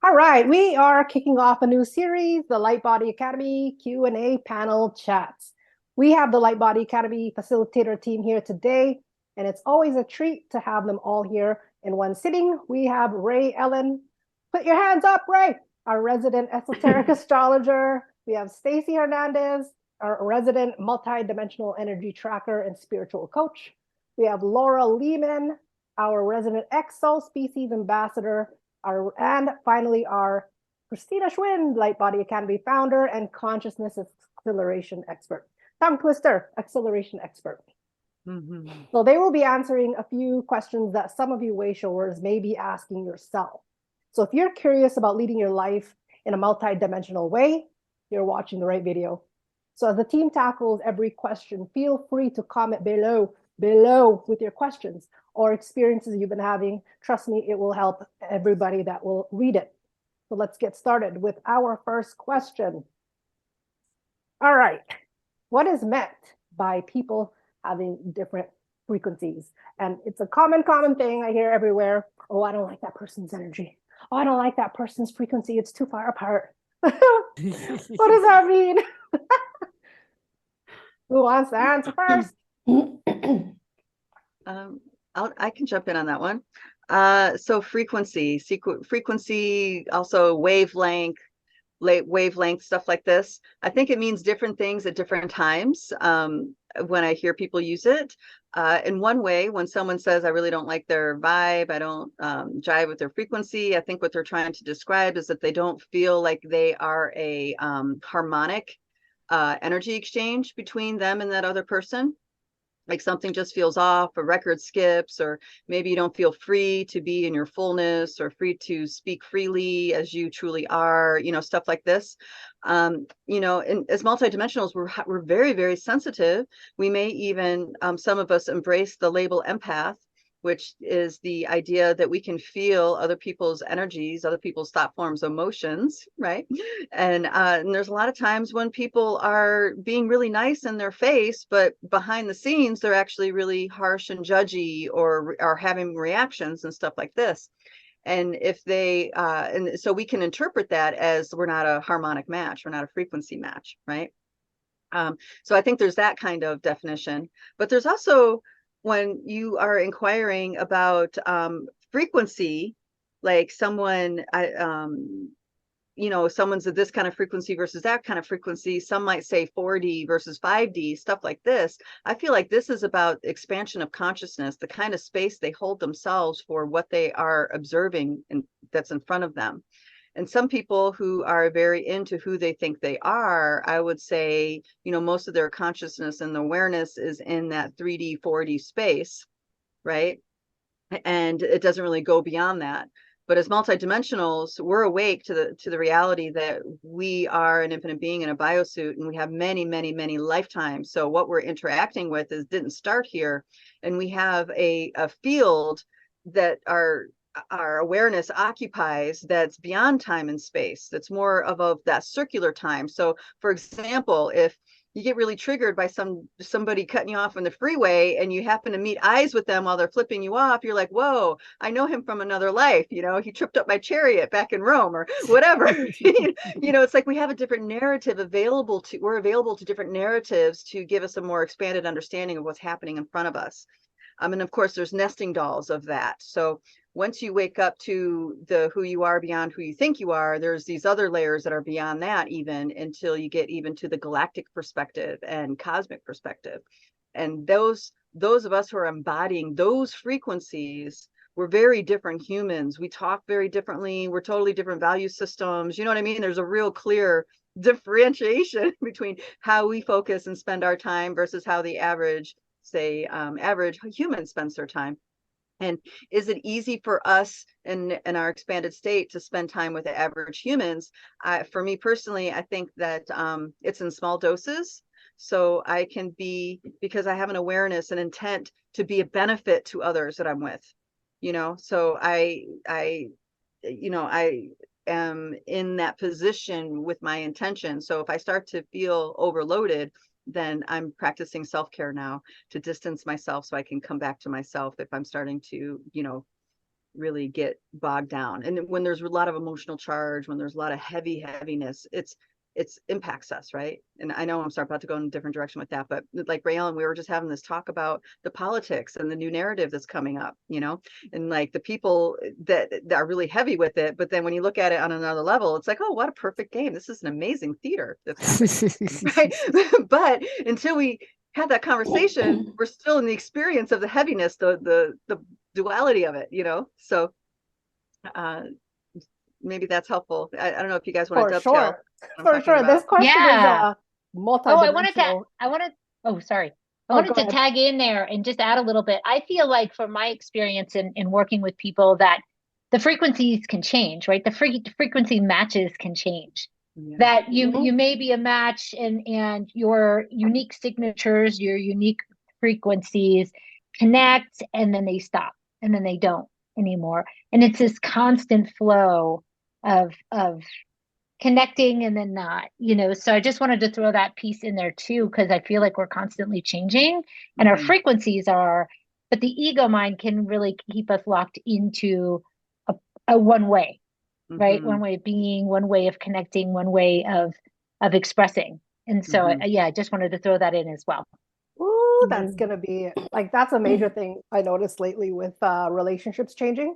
All right, we are kicking off a new series, the Lightbody Academy Q&A panel chats. We have the Lightbody Academy facilitator team here today, and it's always a treat to have them all here in one sitting. We have Rae Ellen. Put your hands up, Rae, our resident esoteric astrologer. We have Stacy Hernandez, our resident multidimensional energy tracker and spiritual coach. We have Laurel Leaman, our resident exo-species ambassador, and finally, our Christina Schwind, Lightbody Academy founder and consciousness acceleration expert. Tongue twister, acceleration expert. So they will be answering a few questions that some of you way showers may be asking yourself. So if you're curious about leading your life in a multi-dimensional way, you're watching the right video. So as the team tackles every question, feel free to comment below with your questions or experiences you've been having. Trust me, it will help everybody that will read it. So let's get started with our first question. All right, what is meant by people having different frequencies? And it's a common thing I hear everywhere. Oh, I don't like that person's energy. Oh, I don't like that person's frequency. It's too far apart. What does that mean? Who wants to answer first? I can jump in on that one. So frequency, also wavelength, stuff like this. I think it means different things at different times. When I hear people use it, in one way, when someone says, I really don't like their vibe, I don't jive with their frequency, I think what they're trying to describe is that they don't feel like they are a harmonic energy exchange between them and that other person. Like something just feels off, a record skips, or maybe you don't feel free to be in your fullness or free to speak freely as you truly are, stuff like this. And as multidimensionals, we're very, very sensitive. We may even, some of us embrace the label empath, which is the idea that we can feel other people's energies, other people's thought forms, emotions, right? And there's a lot of times when people are being really nice in their face, but behind the scenes, they're actually really harsh and judgy or are having reactions and stuff like this. And if they, and so we can interpret that as we're not a harmonic match, we're not a frequency match, right? So I think there's that kind of definition, but there's also, when you are inquiring about frequency, like someone, someone's at this kind of frequency versus that kind of frequency, some might say 4D versus 5D, stuff like this. I feel like this is about expansion of consciousness, the kind of space they hold themselves for what they are observing and that's in front of them. And some people who are very into who they think they are, I would say, most of their consciousness and awareness is in that 3D, 4D space, right? And it doesn't really go beyond that. But as multidimensionals, we're awake to the reality that we are an infinite being in a biosuit, and we have many, many, many lifetimes. So what we're interacting with didn't start here, and we have a field that our awareness occupies that's beyond time and space, that's more of that circular time. So for example, if you get really triggered by somebody cutting you off on the freeway and you happen to meet eyes with them while they're flipping you off, you're like, whoa, I know him from another life. He tripped up my chariot back in Rome or whatever. It's like we have a different narrative we're available to different narratives to give us a more expanded understanding of what's happening in front of us. And of course, there's nesting dolls of that. So once you wake up to the who you are beyond who you think you are, there's these other layers that are beyond that, even until you get even to the galactic perspective and cosmic perspective. And those of us who are embodying those frequencies, we're very different humans. We talk very differently. We're totally different value systems. You know what I mean? There's a real clear differentiation between how we focus and spend our time versus how the average human spends their time. And is it easy for us in our expanded state to spend time with the average humans? For me personally, I think that it's in small doses. So I can be, because I have an awareness and intent to be a benefit to others that I'm with, so I am in that position with my intention. So if I start to feel overloaded, then I'm practicing self-care now to distance myself so I can come back to myself if I'm starting to, really get bogged down. And when there's a lot of emotional charge, when there's a lot of heaviness, it's impacts us, right? And I know I'm sorry about to go in a different direction with that, but like Rae Ellen, we were just having this talk about the politics and the new narrative that's coming up, and like the people that are really heavy with it. But then when you look at it on another level, it's like, oh, what a perfect game. This is an amazing theater that's happening, right? But until we had that conversation, we're still in the experience of the heaviness, the duality of it, So maybe that's helpful. I don't know if you guys want to dovetail. For sure. This question is multidimensional. I wanted to tag in there and just add a little bit. I feel like from my experience in working with people that the frequencies can change, right? The frequency matches can change. Yeah. That you may be a match and your unique signatures, your unique frequencies connect, and then they stop, and then they don't anymore. And it's this constant flow of connecting and then not, so I just wanted to throw that piece in there too, because I feel like we're constantly changing and our frequencies are, but the ego mind can really keep us locked into a one way, right? One way of being, one way of connecting, one way of expressing. And so I just wanted to throw that in as well. Ooh, that's gonna be like, that's a major thing I noticed lately with relationships changing.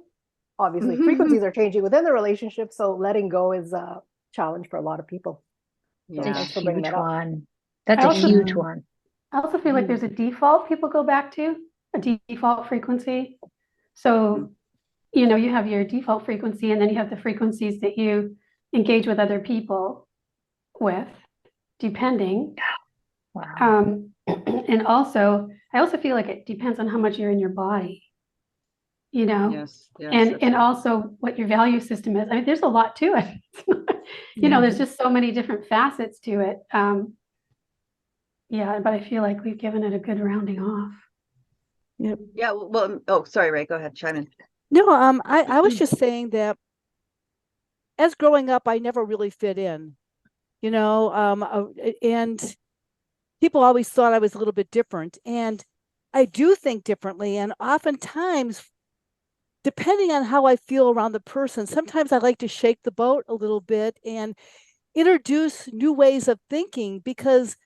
Obviously frequencies are changing within the relationship, so letting go is a challenge for a lot of people. Yeah, it's a huge one. That's a huge one. I also feel like there's a default people go back to, a default frequency. So you have your default frequency, and then you have the frequencies that you engage with other people with, depending. Wow. And also, I also feel like it depends on how much you're in your body, Yes, and also what your value system is. I mean, there's a lot to it. There's just so many different facets to it. But I feel like we've given it a good rounding off. Yep. Yeah. Well, oh, sorry, Rae, go ahead, chime in. No, I was just saying that as growing up, I never really fit in, and people always thought I was a little bit different, and I do think differently. And oftentimes, depending on how I feel around the person, sometimes I like to shake the boat a little bit and introduce new ways of thinking, because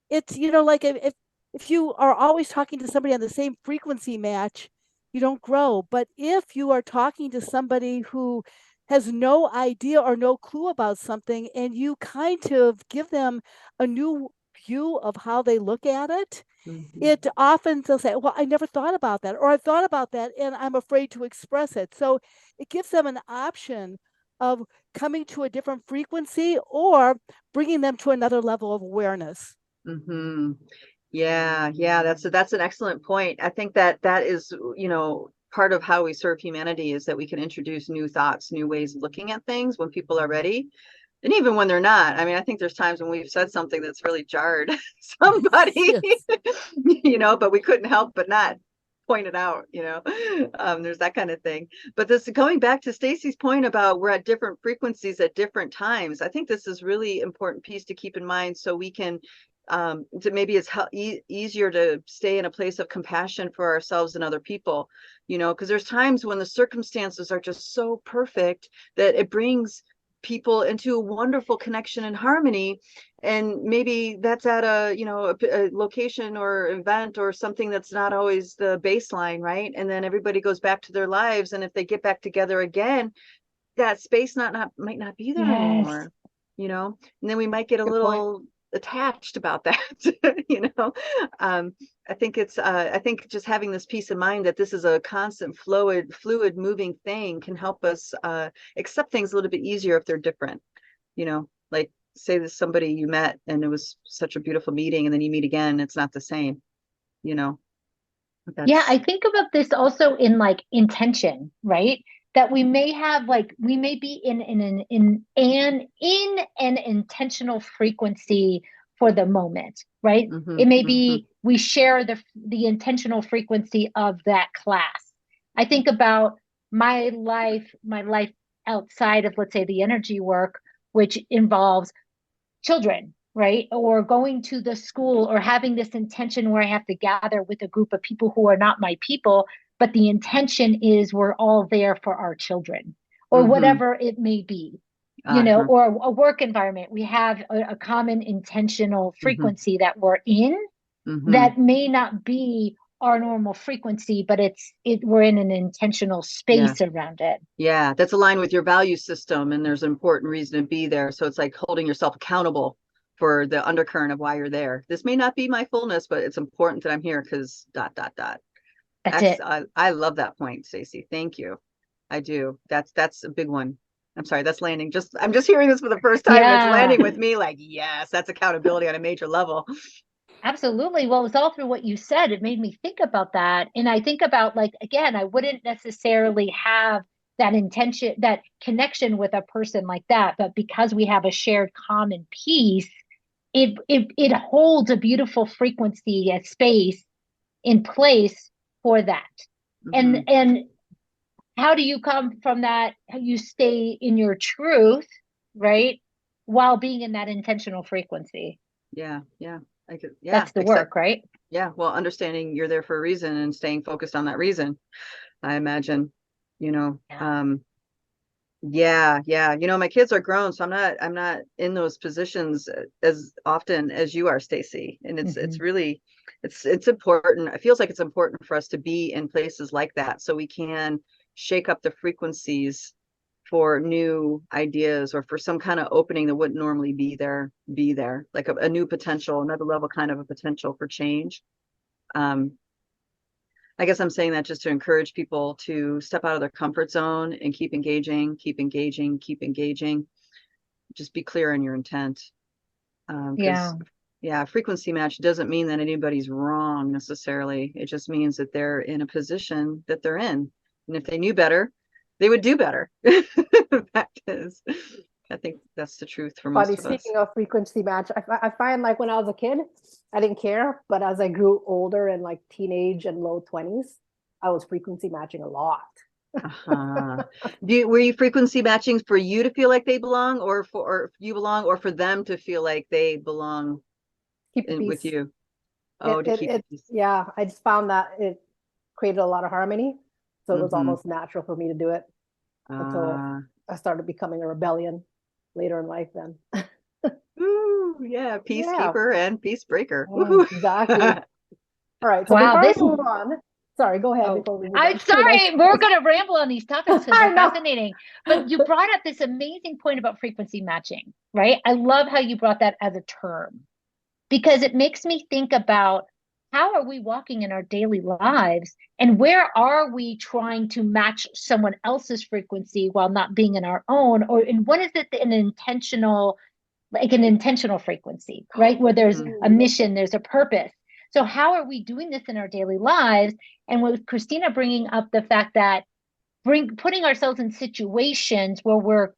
it's, like if you are always talking to somebody on the same frequency match, you don't grow. But if you are talking to somebody who has no idea or no clue about something, and you kind of give them a new view of how they look at it, it often they'll say, well, I never thought about that, or I thought about that and I'm afraid to express it. So it gives them an option of coming to a different frequency or bringing them to another level of awareness. Yeah, that's an excellent point. I think that is, part of how we serve humanity, is that we can introduce new thoughts, new ways of looking at things when people are ready. And even when they're not. I mean, I think there's times when we've said something that's really jarred somebody, but we couldn't help but not point it out, there's that kind of thing. But this, going back to Stacy's point about we're at different frequencies at different times, I think this is really important piece to keep in mind, so we can maybe it's easier to stay in a place of compassion for ourselves and other people, because there's times when the circumstances are just so perfect that it brings people into a wonderful connection and harmony, and maybe that's at a location or event or something that's not always the baseline, right? And then everybody goes back to their lives, and if they get back together again, that space might not be there anymore, and then we might get a little attached about that. I think it's I think just having this peace of mind that this is a constant fluid moving thing can help us accept things a little bit easier if they're different. Like, say there's somebody you met and it was such a beautiful meeting, and then you meet again, it's not the same. I think about this also in like intention, right? That we may have, like, we may be in an intentional frequency for the moment, right? It may be we share the intentional frequency of that class. I think about my life outside of, let's say, the energy work, which involves children, right? Or going to the school, or having this intention where I have to gather with a group of people who are not my people, but the intention is we're all there for our children, or whatever it may be, you know, or a work environment. We have a common intentional frequency that we're in that may not be our normal frequency, but we're in an intentional space around it. Yeah, that's aligned with your value system, and there's an important reason to be there. So it's like holding yourself accountable for the undercurrent of why you're there. This may not be my fullness, but it's important that I'm here because ... That's it. I love that point, Stacy. Thank you. I do. That's a big one. I'm sorry, that's landing. I'm just hearing this for the first time. Yeah. It's landing with me like, yes, that's accountability on a major level. Absolutely. Well, it's all through what you said. It made me think about that. And I think about, like, again, I wouldn't necessarily have that intention, that connection with a person like that. But because we have a shared common piece, it holds a beautiful frequency, a space in place for that. And how do you come from that? You stay in your truth, right? While being in that intentional frequency. Yeah. That's the work, right? Yeah. Well, understanding you're there for a reason and staying focused on that reason, I imagine, you know. Yeah. You know, my kids are grown, so I'm not in those positions as often as you are, Stacy. And it's really, it's important. It feels like it's important for us to be in places like that so we can shake up the frequencies for new ideas or for some kind of opening that wouldn't normally be there, like a new potential, another level kind of a potential for change. I guess I'm saying that just to encourage people to step out of their comfort zone and keep engaging. Just be clear on your intent. Frequency match doesn't mean that anybody's wrong necessarily. It just means that they're in a position that they're in. And if they knew better, they would do better. The fact is, I think that's the truth for most of us. Speaking of frequency match, I find like when I was a kid, I didn't care. But as I grew older and like teenage and low 20s, I was frequency matching a lot. Were you frequency matching for you to feel like they belong, or you belong, or for them to feel like they belong with you? Yeah, I just found that it created a lot of harmony. So it was almost natural for me to do it until I started becoming a rebellion later in life then. Ooh, yeah, peacekeeper and peace breaker. Exactly. All right, so before we move on, sorry, go ahead. Before we move on. Sorry, we're going to ramble on these topics because they're fascinating. But you brought up this amazing point about frequency matching, right? I love how you brought that as a term because it makes me think about how are we walking in our daily lives and where are we trying to match someone else's frequency while not being in our own, and what is it an intentional frequency, right? Where there's a mission, there's a purpose. So how are we doing this in our daily lives? And with Christina bringing up the fact that putting ourselves in situations where we're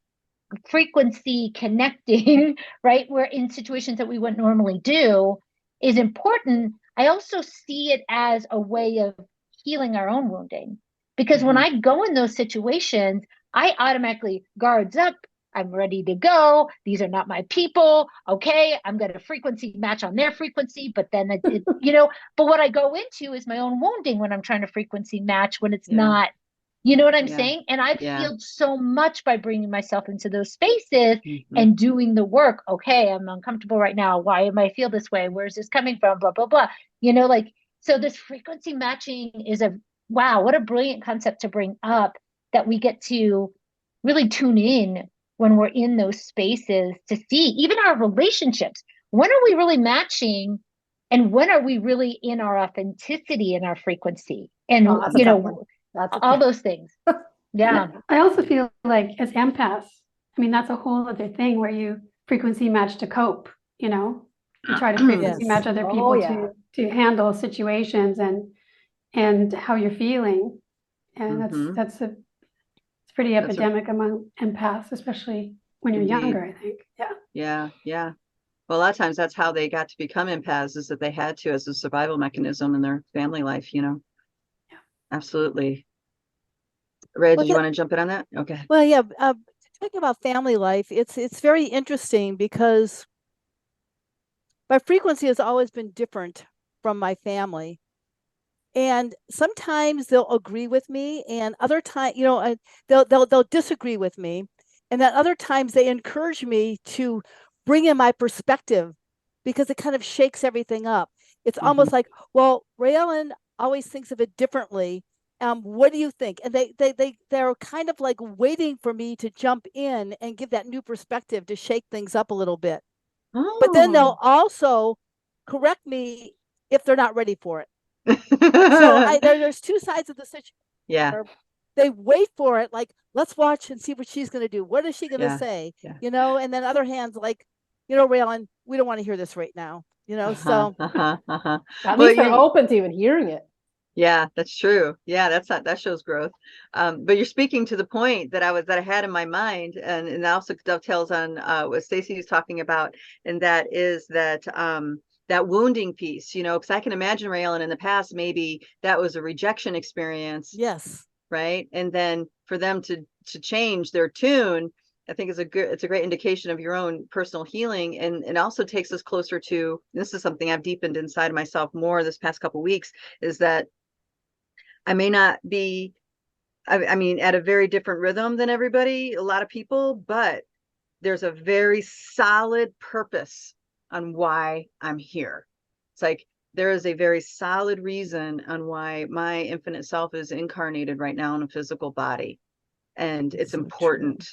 frequency connecting, right? We're in situations that we wouldn't normally do is important. I also see it as a way of healing our own wounding. Because when I go in those situations, I automatically guards up. I'm ready to go. These are not my people. Okay, I'm going to frequency match on their frequency. But then, but what I go into is my own wounding when I'm trying to frequency match when it's not. You know what I'm saying? And I've healed so much by bringing myself into those spaces and doing the work. Okay, I'm uncomfortable right now. Why am I feel this way? Where's this coming from? Blah, blah, blah. So this frequency matching is what a brilliant concept to bring up that we get to really tune in when we're in those spaces to see even our relationships. When are we really matching? And when are we really in our authenticity and our frequency? And, all those things. Yeah. I also feel like as empaths, I mean, that's a whole other thing where you frequency match to cope, you try to frequency match other people to handle situations and how you're feeling. And it's pretty epidemic among empaths, especially when you're younger, I think. Yeah. Well, a lot of times that's how they got to become empaths, is that they had to as a survival mechanism in their family life, Absolutely. Rae, did you want to jump in on that? Okay. Well, yeah. Talking about family life, it's very interesting because my frequency has always been different from my family. And sometimes they'll agree with me, and other times, you know, they'll disagree with me. And then other times they encourage me to bring in my perspective, because it kind of shakes everything up. It's almost like, well, Rae Ellen always thinks of it differently. What do you think? And they're kind of like waiting for me to jump in and give that new perspective to shake things up a little bit. But then they'll also correct me if they're not ready for it. So there's two sides of the situation. Yeah. They wait for it, like, let's watch and see what she's going to do. What is she going to say? Yeah. You know, and then other hands like, you know, Rae Ellen, we don't want to hear this right now. You know, so at least they're open to even hearing it. Yeah, that's true. Yeah, that shows growth. But you're speaking to the point that I had in my mind, and also dovetails on what Stacy was talking about, and that is that that wounding piece, you know, because I can imagine, Rae Ellen, in the past, maybe that was a rejection experience. Yes. Right. And then for them to change their tune, I think it's a great indication of your own personal healing. And it also takes us closer to, this is something I've deepened inside of myself more this past couple of weeks, is that I may not be, I mean, at a very different rhythm than everybody, a lot of people, but there's a very solid purpose on why I'm here. It's like, there is a very solid reason on why my infinite self is incarnated right now in a physical body. And it's so important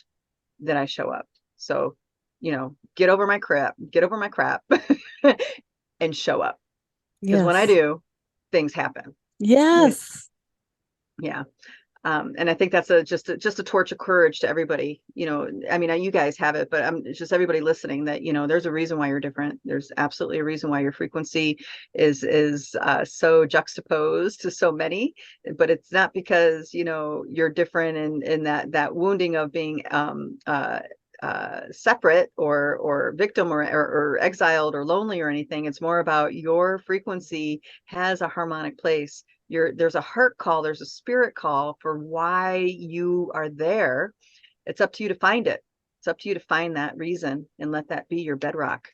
that I show up. So, you know, get over my crap and show up. Because when I do, things happen. Yes. Yeah. And I think that's just a torch of courage to everybody. You know, I mean, you guys have it, but it's just everybody listening, that, you know, there's a reason why you're different. There's absolutely a reason why your frequency is so juxtaposed to so many, but it's not because, you know, you're different and that wounding of being separate or victim or exiled or lonely or anything. It's more about your frequency has a harmonic place. There's a heart call, there's a spirit call for why you are there. It's up to you to find it. It's up to you to find that reason and let that be your bedrock,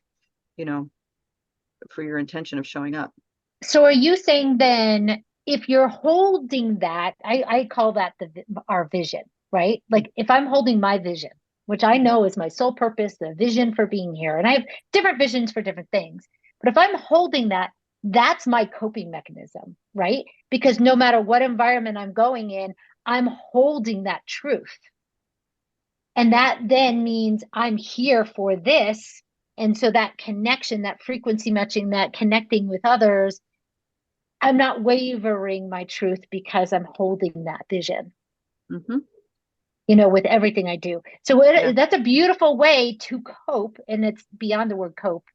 you know, for your intention of showing up. So are you saying then, if you're holding that, I call that our vision, right? Like if I'm holding my vision, which I know is my sole purpose, the vision for being here, and I have different visions for different things. But if I'm holding that, that's my coping mechanism, right? Because no matter what environment I'm going in, I'm holding that truth. And that then means I'm here for this. And so that connection, that frequency matching, that connecting with others, I'm not wavering my truth because I'm holding that vision, you know, with everything I do. So that's a beautiful way to cope. And it's beyond the word cope,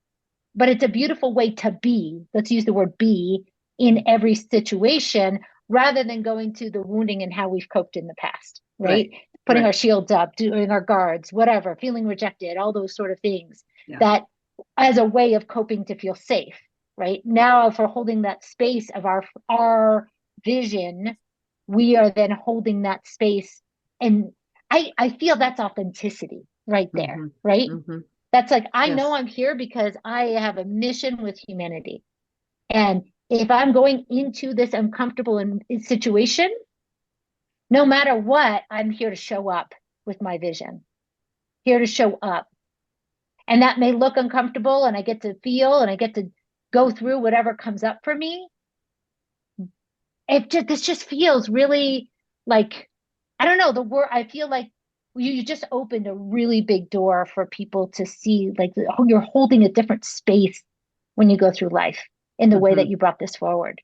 but it's a beautiful way to be. Let's use the word be in every situation, rather than going to the wounding and how we've coped in the past, right? Putting our shields up, doing our guards, whatever, feeling rejected, all those sort of things, that as a way of coping to feel safe, right? Now, if we're holding that space of our vision, we are then holding that space. And I feel that's authenticity right there, right? That's like, I know I'm here because I have a mission with humanity. And if I'm going into this uncomfortable situation, no matter what, I'm here to show up with my vision, here to show up. And that may look uncomfortable, and I get to feel and I get to go through whatever comes up for me. This just feels really like, I don't know, the word, I feel like you just opened a really big door for people to see, like, you're holding a different space when you go through life in the way that you brought this forward.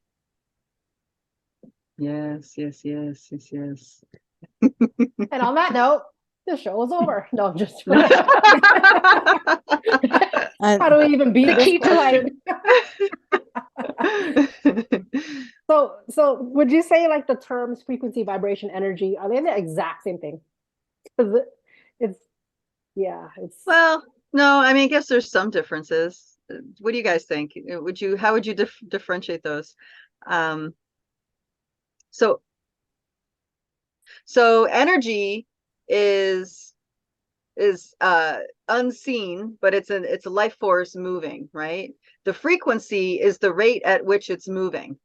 Yes. And on that note, the show is over. No, I'm just how do we even beat this question? So would you say, like, the terms frequency, vibration, energy, are they the exact same thing? It's well, no, I mean, I guess there's some differences. What do you guys think? How would you differentiate those? So energy is unseen, but it's a life force moving, right? The frequency is the rate at which it's moving.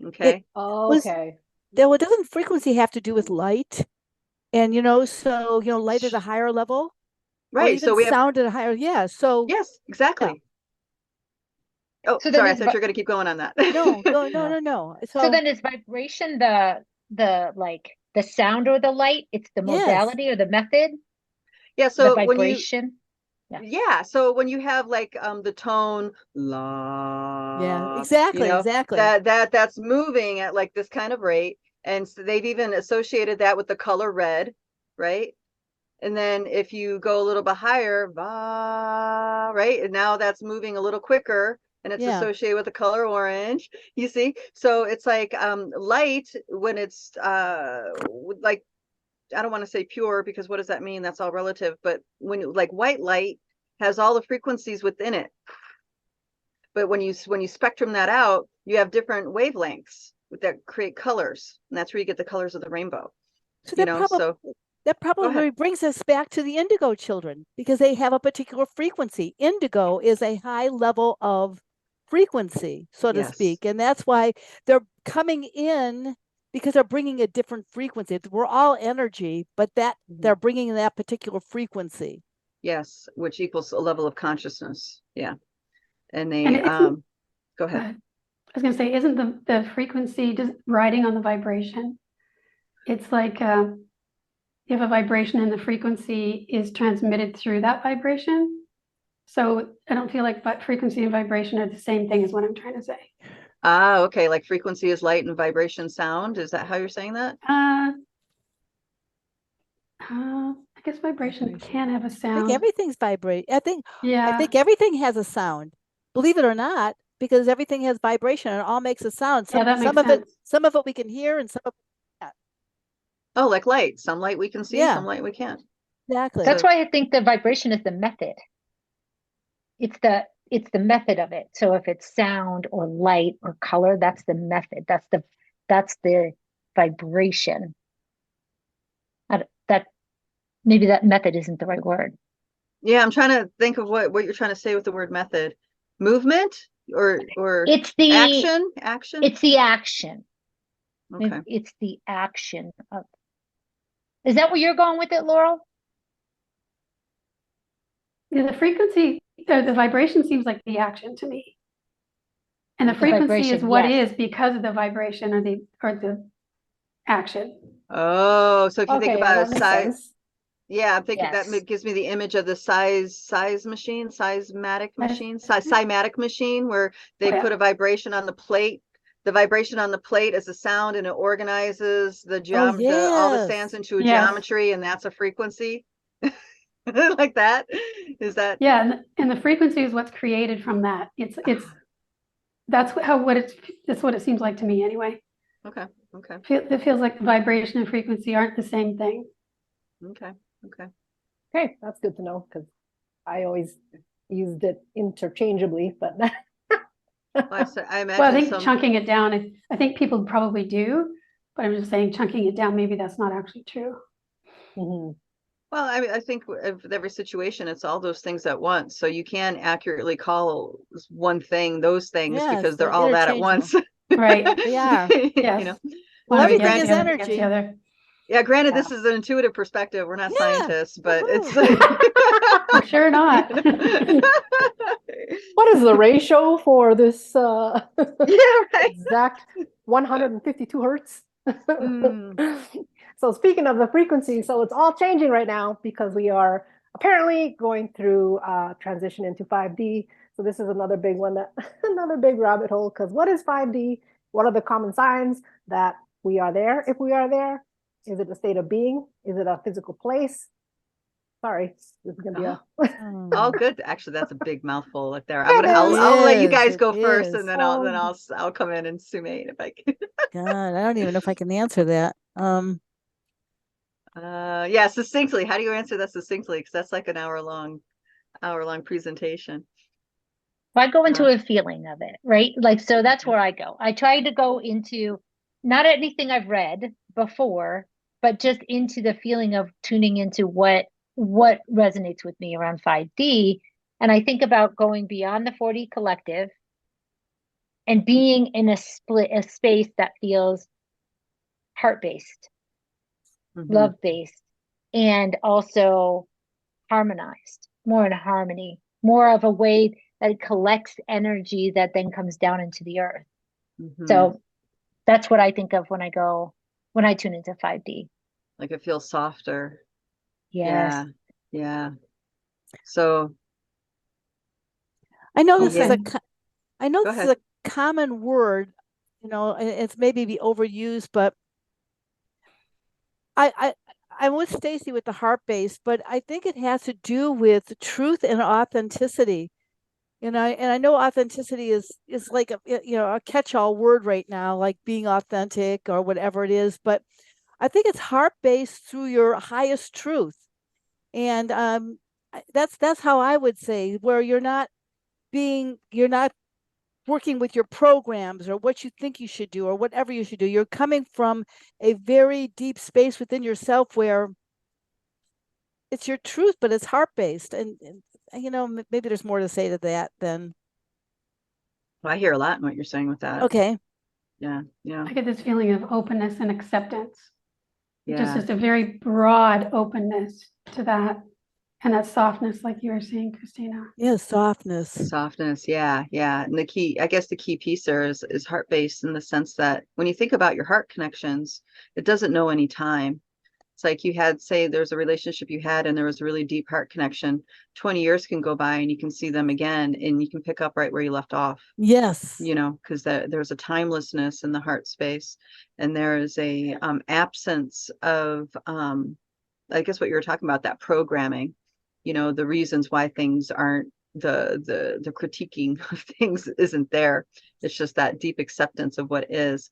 Okay. Okay. Though doesn't frequency have to do with light? And, so, light at a higher level, or Right. even So we have sound at a higher, yeah. So yes, exactly. Oh, So then sorry, I is thought you were going to keep going on that. no. so So then is vibration the like the sound or the light? It's the yes, modality or the method, Yeah. the So when you vibration. yeah, so when you have like the tone la, yeah, exactly. that's moving at like this kind of rate, and so they've even associated that with the color red, right? And then if you go a little bit higher, va, right, and now that's moving a little quicker, and it's Yeah. associated with the color orange. You see, so it's like light when it's like, I don't want to say pure, because what does that mean? That's all relative. But when like white light has all the frequencies within it. But when you spectrum that out, you have different wavelengths that create colors, and that's where you get the colors of the rainbow. So Go that probably ahead. brings us back to the indigo children, because they have a particular frequency. Indigo is a high level of frequency, so to Yes. speak. And that's why they're coming in, because they're bringing a different frequency. We're all energy, but they're bringing that particular frequency. Yes, which equals a level of consciousness. Yeah. And they go ahead. I was going to say, isn't the frequency just riding on the vibration? It's like you have a vibration and the frequency is transmitted through that vibration. So I don't feel like frequency and vibration are the same thing, is what I'm trying to say. Ah, okay. Like frequency is light and vibration sound. Is that how you're saying that? I guess vibration can have a I sound. think everything's vibrate. I think Yeah. everything has a sound. Believe it or not, because everything has vibration and it all makes a sound. Yeah, that makes sense. Some of it we can hear, and some of it can't. Oh, like light. Some light we can see, some light we can't. Exactly. That's why I think the vibration is the method. It's the method of it. So if it's sound or light or color, that's the method. That's the vibration. That maybe that method isn't the right word. Yeah, I'm trying to think of what you're trying to say with the word method. Movement or it's the action? It's the action. Okay. It's the action of. Is that where you're going with it, Laurel? Yeah, the frequency, the vibration seems like the action to me. And the frequency is what is because of the vibration or the action. Oh, so if you think about that size, sense. yeah, I'm thinking that gives me the image of the seismatic machine, where they put a vibration on the plate. The vibration on the plate is a sound, and it organizes the all the sands into a geometry, and that's a frequency. Like that. Is that? Yeah, and the frequency is what's created from that. That's what it seems like to me anyway. Okay. It feels like the vibration and frequency aren't the same thing. Okay. Okay, that's good to know, because I always used it interchangeably, but I imagine well, I think chunking it down, I think people probably do, but I'm just saying chunking it down, maybe that's not actually true. Mm-hmm. Well, I mean, I think with every situation, it's all those things at once. So you can accurately call one thing those things, because they're all that at once. Right. Yeah. Yes. You know? Well, everything is energy. Yeah, granted, this is an intuitive perspective. We're not scientists, but it's we're sure not. What is the ratio for this right. exact 152 hertz? So speaking of the frequency, so it's all changing right now, because we are apparently going through transition into 5D. So this is another big one, another big rabbit hole, because what is 5D? What are the common signs that we are there? If we are there, is it a state of being? Is it a physical place? Sorry, this is gonna be all good. Actually, that's a big mouthful right there. I'll let you guys go first, and then I'll come in and summate if I can. God, I don't even know if I can answer that. Yeah, succinctly. How do you answer that succinctly? Because that's like an hour long presentation. I go into a feeling of it, right? Like, so that's where I go. I try to go into not anything I've read before, but just into the feeling of tuning into what resonates with me around 5D. And I think about going beyond the 4D collective and being in a space that feels heart-based, love-based, and also harmonized, more in harmony, more of a way that it collects energy that then comes down into the earth. So that's what I think of when I tune into 5D. Like it feels softer. Yes. Yeah. So I know this is a common word, you know, it's maybe be overused, but I'm with Stacy with the heart base, but I think it has to do with truth and authenticity. You know, and I know authenticity is like a catch-all word right now, like being authentic or whatever it is, but I think it's heart-based through your highest truth. And that's how I would say, where you're not working with your programs or what you think you should do or whatever you should do. You're coming from a very deep space within yourself where it's your truth, but it's heart-based. And you know, maybe there's more to say to that than. Well, I hear a lot in what you're saying with that. Okay. Yeah. I get this feeling of openness and acceptance. Yeah. Just a very broad openness to that. And that softness, like you were saying, Christina. Yeah, softness. Softness, yeah. And the key piece there is heart-based in the sense that when you think about your heart connections, it doesn't know any time. It's like you had, say, there's a relationship you had and there was a really deep heart connection. 20 years can go by and you can see them again and you can pick up right where you left off. Yes. You know, because there's a timelessness in the heart space, and there is a absence of, I guess what you were talking about, that programming, you know, the reasons why things aren't, the critiquing of things isn't there. It's just that deep acceptance of what is.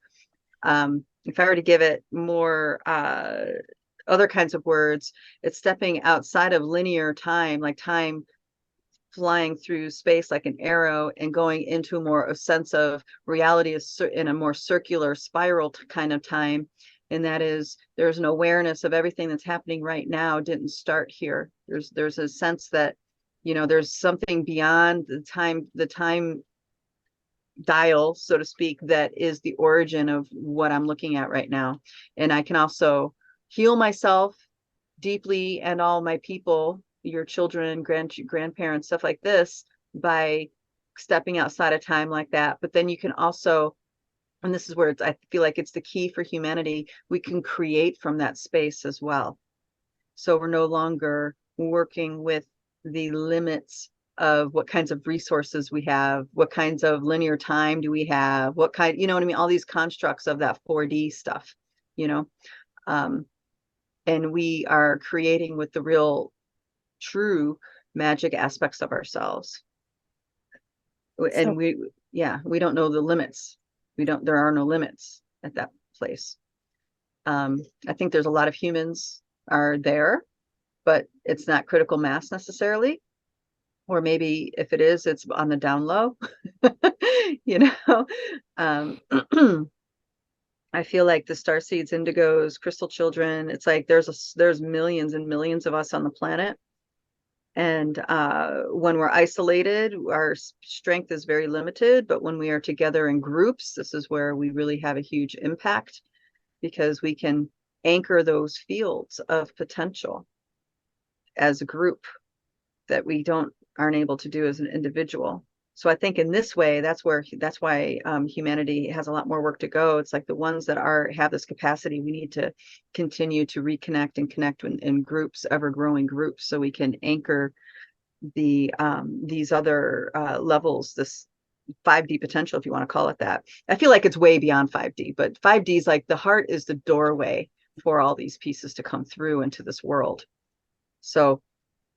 If I were to give it more other kinds of words, it's stepping outside of linear time, like time flying through space like an arrow and going into a sense of reality in a more circular spiral kind of time. And that is, there's an awareness of everything that's happening right now didn't start here. There's a sense that, you know, there's something beyond the time dial, so to speak, that is the origin of what I'm looking at right now. And I can also heal myself deeply and all my people, your children, grandparents, stuff like this, by stepping outside of time like that. But then you can also, and this is where I feel like it's the key for humanity, we can create from that space as well. So we're no longer working with the limits of what kinds of resources we have, what kinds of linear time do we have, what kind, you know what I mean? All these constructs of that 4D stuff, you know, and we are creating with the real, true magic aspects of ourselves. And we don't know the limits. There are no limits at that place. I think there's a lot of humans are there, but it's not critical mass necessarily. Or maybe if it is, it's on the down low, you know. I feel like the starseeds, indigos, crystal children, it's like there's millions and millions of us on the planet. And when we're isolated, our strength is very limited. But when we are together in groups, this is where we really have a huge impact, because we can anchor those fields of potential as a group that we aren't able to do as an individual. So I think in this way, that's why humanity has a lot more work to go. It's like the ones that have this capacity, we need to continue to reconnect and connect in groups, ever growing groups, so we can anchor these other levels, this 5D potential, if you want to call it that. I feel like it's way beyond 5D, but 5D is like the heart is the doorway for all these pieces to come through into this world.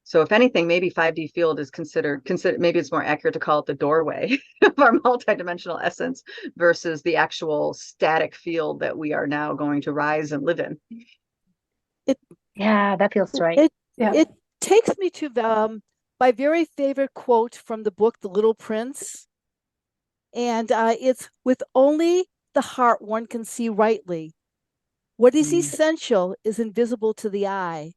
So if anything, maybe 5D field is considered, maybe it's more accurate to call it the doorway of our multidimensional essence versus the actual static field that we are now going to rise and live in. That feels right. It takes me to my very favorite quote from the book, The Little Prince. And it's, with only the heart one can see rightly. What is essential is invisible to the eye.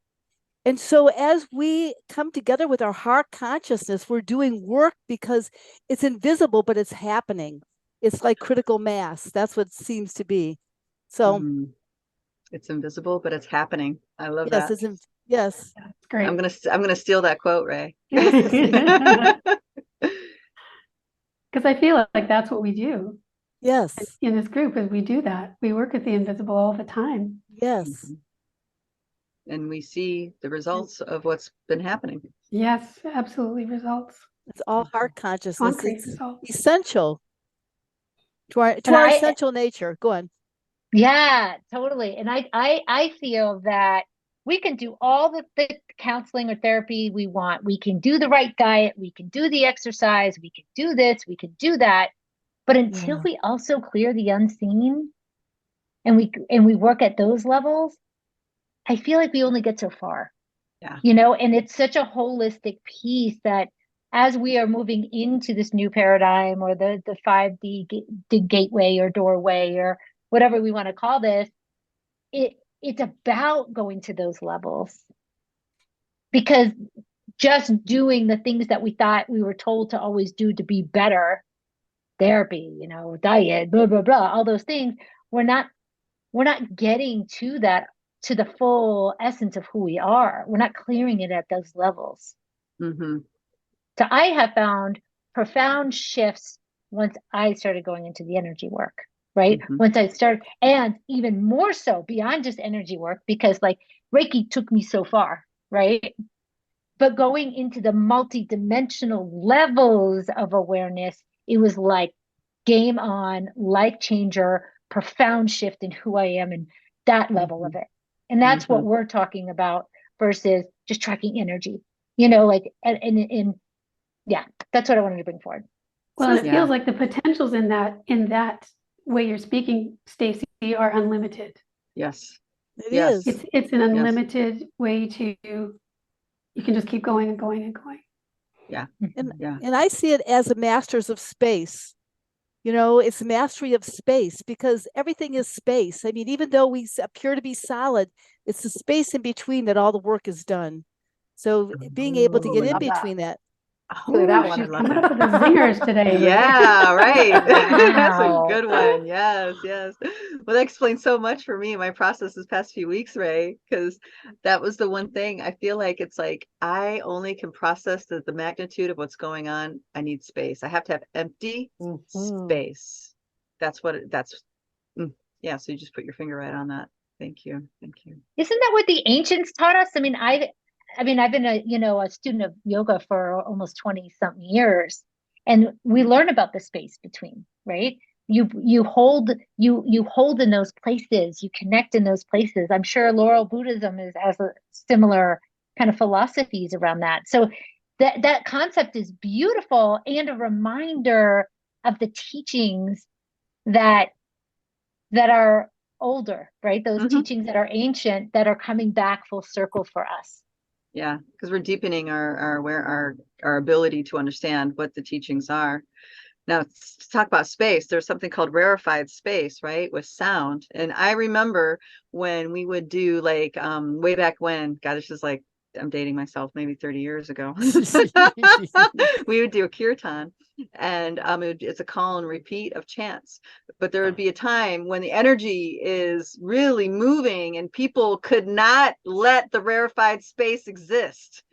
And so as we come together with our heart consciousness, we're doing work because it's invisible, but it's happening. it's like critical mass. That's what it seems to be. So it's invisible, but it's happening. I love yes, that. Yes. That's great. I'm gonna steal that quote, Rae. Because I feel like that's what we do. Yes. In this group, is we do that. We work with the invisible all the time. Yes. And we see the results of what's been happening. Yes, absolutely results. It's all heart consciousness. Concrete It's results. essential to our essential nature. Go on. Yeah, totally. And I feel that we can do all the counseling or therapy we want. We can do the right diet. We can do the exercise. We can do this. We can do that. But until we also clear the unseen and we work at those levels, I feel like we only get so far. Yeah. You know, and it's such a holistic piece that as we are moving into this new paradigm or the 5D gateway or doorway or whatever we want to call this, it's about going to those levels. Because just doing the things that we thought we were told to always do to be better, therapy, you know, diet, blah, blah, blah, all those things, we're not getting to that, to the full essence of who we are. We're not clearing it at those levels. So I have found profound shifts once I started going into the energy work, right? Once I started, and even more so beyond just energy work, because like Reiki took me so far, right? But going into the multidimensional levels of awareness, it was like game on, life changer, profound shift in who I am and that level of it. And that's what we're talking about versus just tracking energy, you know, like, and yeah, that's what I wanted to bring forward. Well, it feels like the potentials in that way you're speaking, Stacy, are unlimited. Yes. It is. It's an unlimited way to, you can just keep going and going and going. Yeah. And I see it as a masters of space. You know, it's mastery of space because everything is space. I mean, even though we appear to be solid, it's the space in between that all the work is done. So being able to get in between that. She's coming up with the zingers today. Yeah, right. That's a Wow. good one. Yes. Well, that explains so much for me in my process this past few weeks, Rae, because that was the one thing I feel like it's like I only can process the magnitude of what's going on. I need space. I have to have empty space. That's what yeah. So you just put your finger right on that. Thank you. Isn't that what the ancients taught us? I mean, I've been a student of yoga for almost 20 something years, and we learn about the space between, right? You hold in those places, you connect in those places. I'm sure Laurel Buddhism has a similar kind of philosophies around that. So that concept is beautiful and a reminder of the teachings that are older, right? Those teachings that are ancient that are coming back full circle for us. Yeah, because we're deepening our ability to understand what the teachings are. Now, to talk about space, there's something called rarefied space, right, with sound. And I remember when we would do like way back when, God, this is like, I'm dating myself, maybe 30 years ago. We would do a kirtan, and it's a call and repeat of chants. But there would be a time when the energy is really moving and people could not let the rarefied space exist.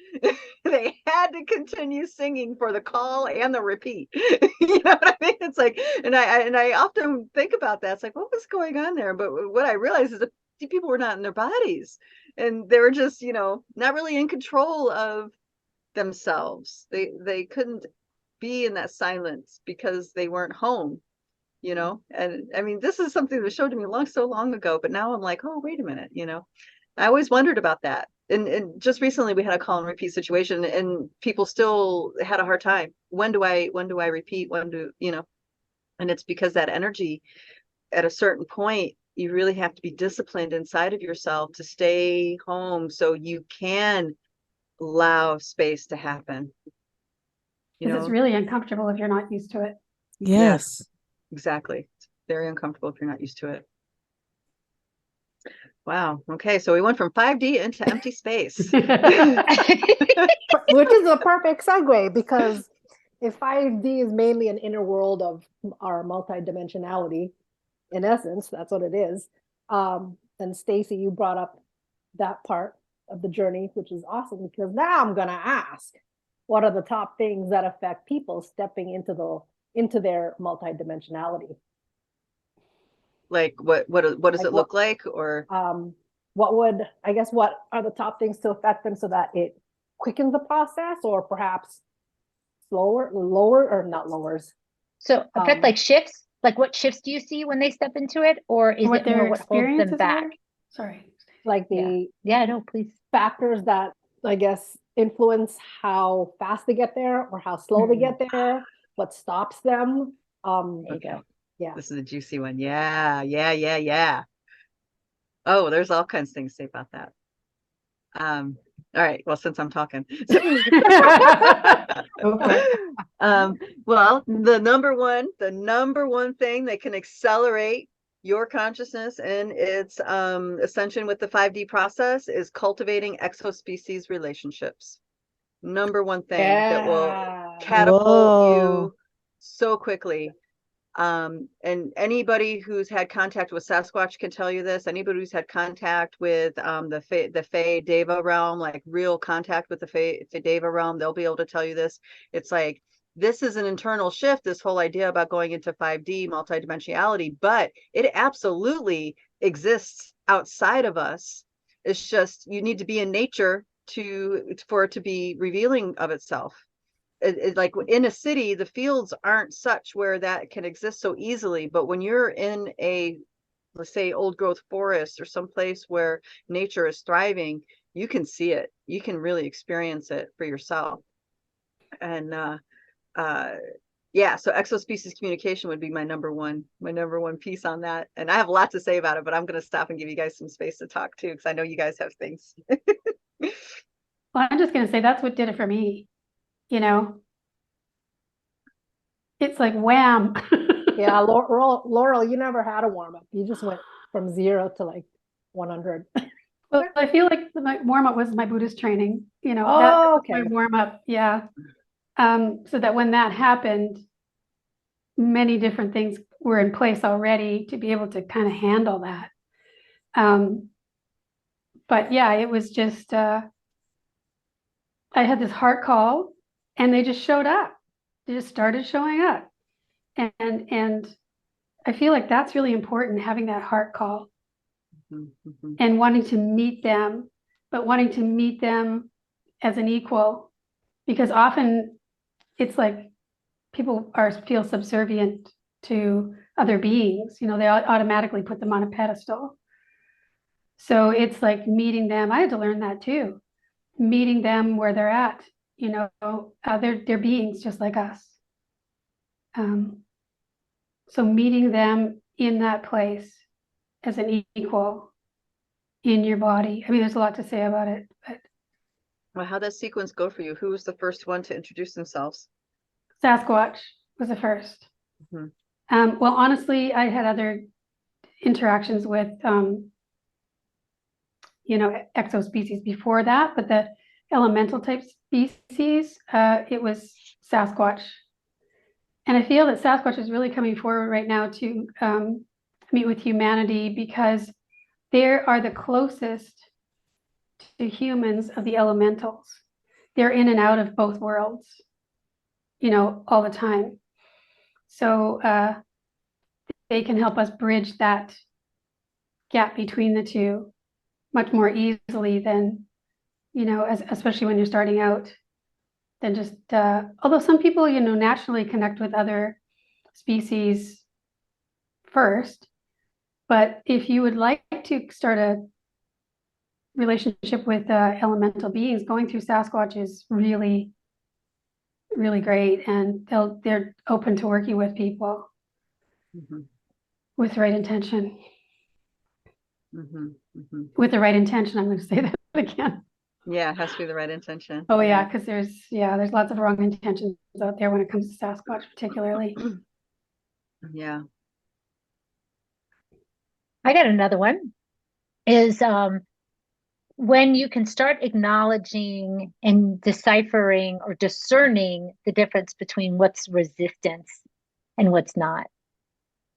They had to continue singing for the call and the repeat. You know what I mean? It's like, and I often think about that. It's like, what was going on there? But what I realized is that people were not in their bodies, and they were just, not really in control of themselves. They couldn't be in that silence because they weren't home, and I mean, this is something that was shown to me so long ago, but now I'm like, oh, wait a minute. I always wondered about that. And just recently we had a call and repeat situation, and people still had a hard time. When do I repeat? And it's because that energy at a certain point, you really have to be disciplined inside of yourself to stay home so you can allow space to happen. Because it's really uncomfortable if you're not used to it. Yes, exactly. It's very uncomfortable if you're not used to it. Wow. Okay. So we went from 5D into empty space. Which is a perfect segue, because if 5D is mainly an inner world of our multidimensionality, in essence, that's what it is. And Stacy, you brought up that part of the journey, which is awesome, because now I'm gonna ask, what are the top things that affect people stepping into their multidimensionality? Like what does Like it look like? Or what are the top things to affect them so that it quickens the process, or perhaps lower or not lowers? So affect like shifts? Like what shifts do you see when they step into it? Or is it more what holds them back? Sorry. Like the no, please. Factors that I guess influence how fast they get there or how slow they get there, what stops them. There you go. Yeah. This is a juicy one. Yeah. Oh, there's all kinds of things to say about that. All right. Well, since I'm talking. Well, the number one thing that can accelerate your consciousness and its ascension with the 5D process is cultivating exo-species relationships. Number one thing that will catapult you so quickly. And anybody who's had contact with Sasquatch can tell you this. Anybody who's had contact with the Fae Deva realm, like real contact with the Fae Deva realm, they'll be able to tell you this. It's like, this is an internal shift, this whole idea about going into 5D multidimensionality, but it absolutely exists outside of us. It's just you need to be in nature for it to be revealing of itself. Like in a city, the fields aren't such where that can exist so easily, but when you're in a, let's say, old growth forest or someplace where nature is thriving, you can see it, you can really experience it for yourself. And so exo-species communication would be my number one piece on that. And I have a lot to say about it, but I'm going to stop and give you guys some space to talk too, because I know you guys have things. Well, I'm just going to say that's what did it for me. It's like wham. Yeah, Laurel, you never had a warm up. You just went from 0 to like 100. Well, I feel like my warm up was my Buddhist training. Okay. My warm up, yeah. So that when that happened, many different things were in place already to be able to kind of handle that. But yeah, it was just I had this heart call, and they just showed up. They just started showing up, and I feel like that's really important, having that heart call and wanting to meet them, but wanting to meet them as an equal, because often it's like people feel subservient to other beings. They automatically put them on a pedestal. So it's like meeting them. I had to learn that too, meeting them where they're at. They're beings just like us. So meeting them in that place as an equal in your body. I mean, there's a lot to say about it. But well, how'd that sequence go for you? Who was the first one to introduce themselves? Sasquatch was the first. Well, honestly, I had other interactions with, exo-species before that, but the elemental type species, it was Sasquatch. And I feel that Sasquatch is really coming forward right now to meet with humanity, because they are the closest to humans of the elementals. They're in and out of both worlds, all the time. So they can help us bridge that gap between the two much more easily than, especially when you're starting out, than just, although some people, naturally connect with other species first. But if you would like to start a relationship with elemental beings, going through Sasquatch is really, really great. And they're open to working with people with the right intention. With the right intention, I'm going to say that again. Yeah, it has to be the right intention. Oh yeah, because there's lots of wrong intentions out there when it comes to Sasquatch, particularly. Yeah. I got another one. Is when you can start acknowledging and deciphering or discerning the difference between what's resistance and what's not.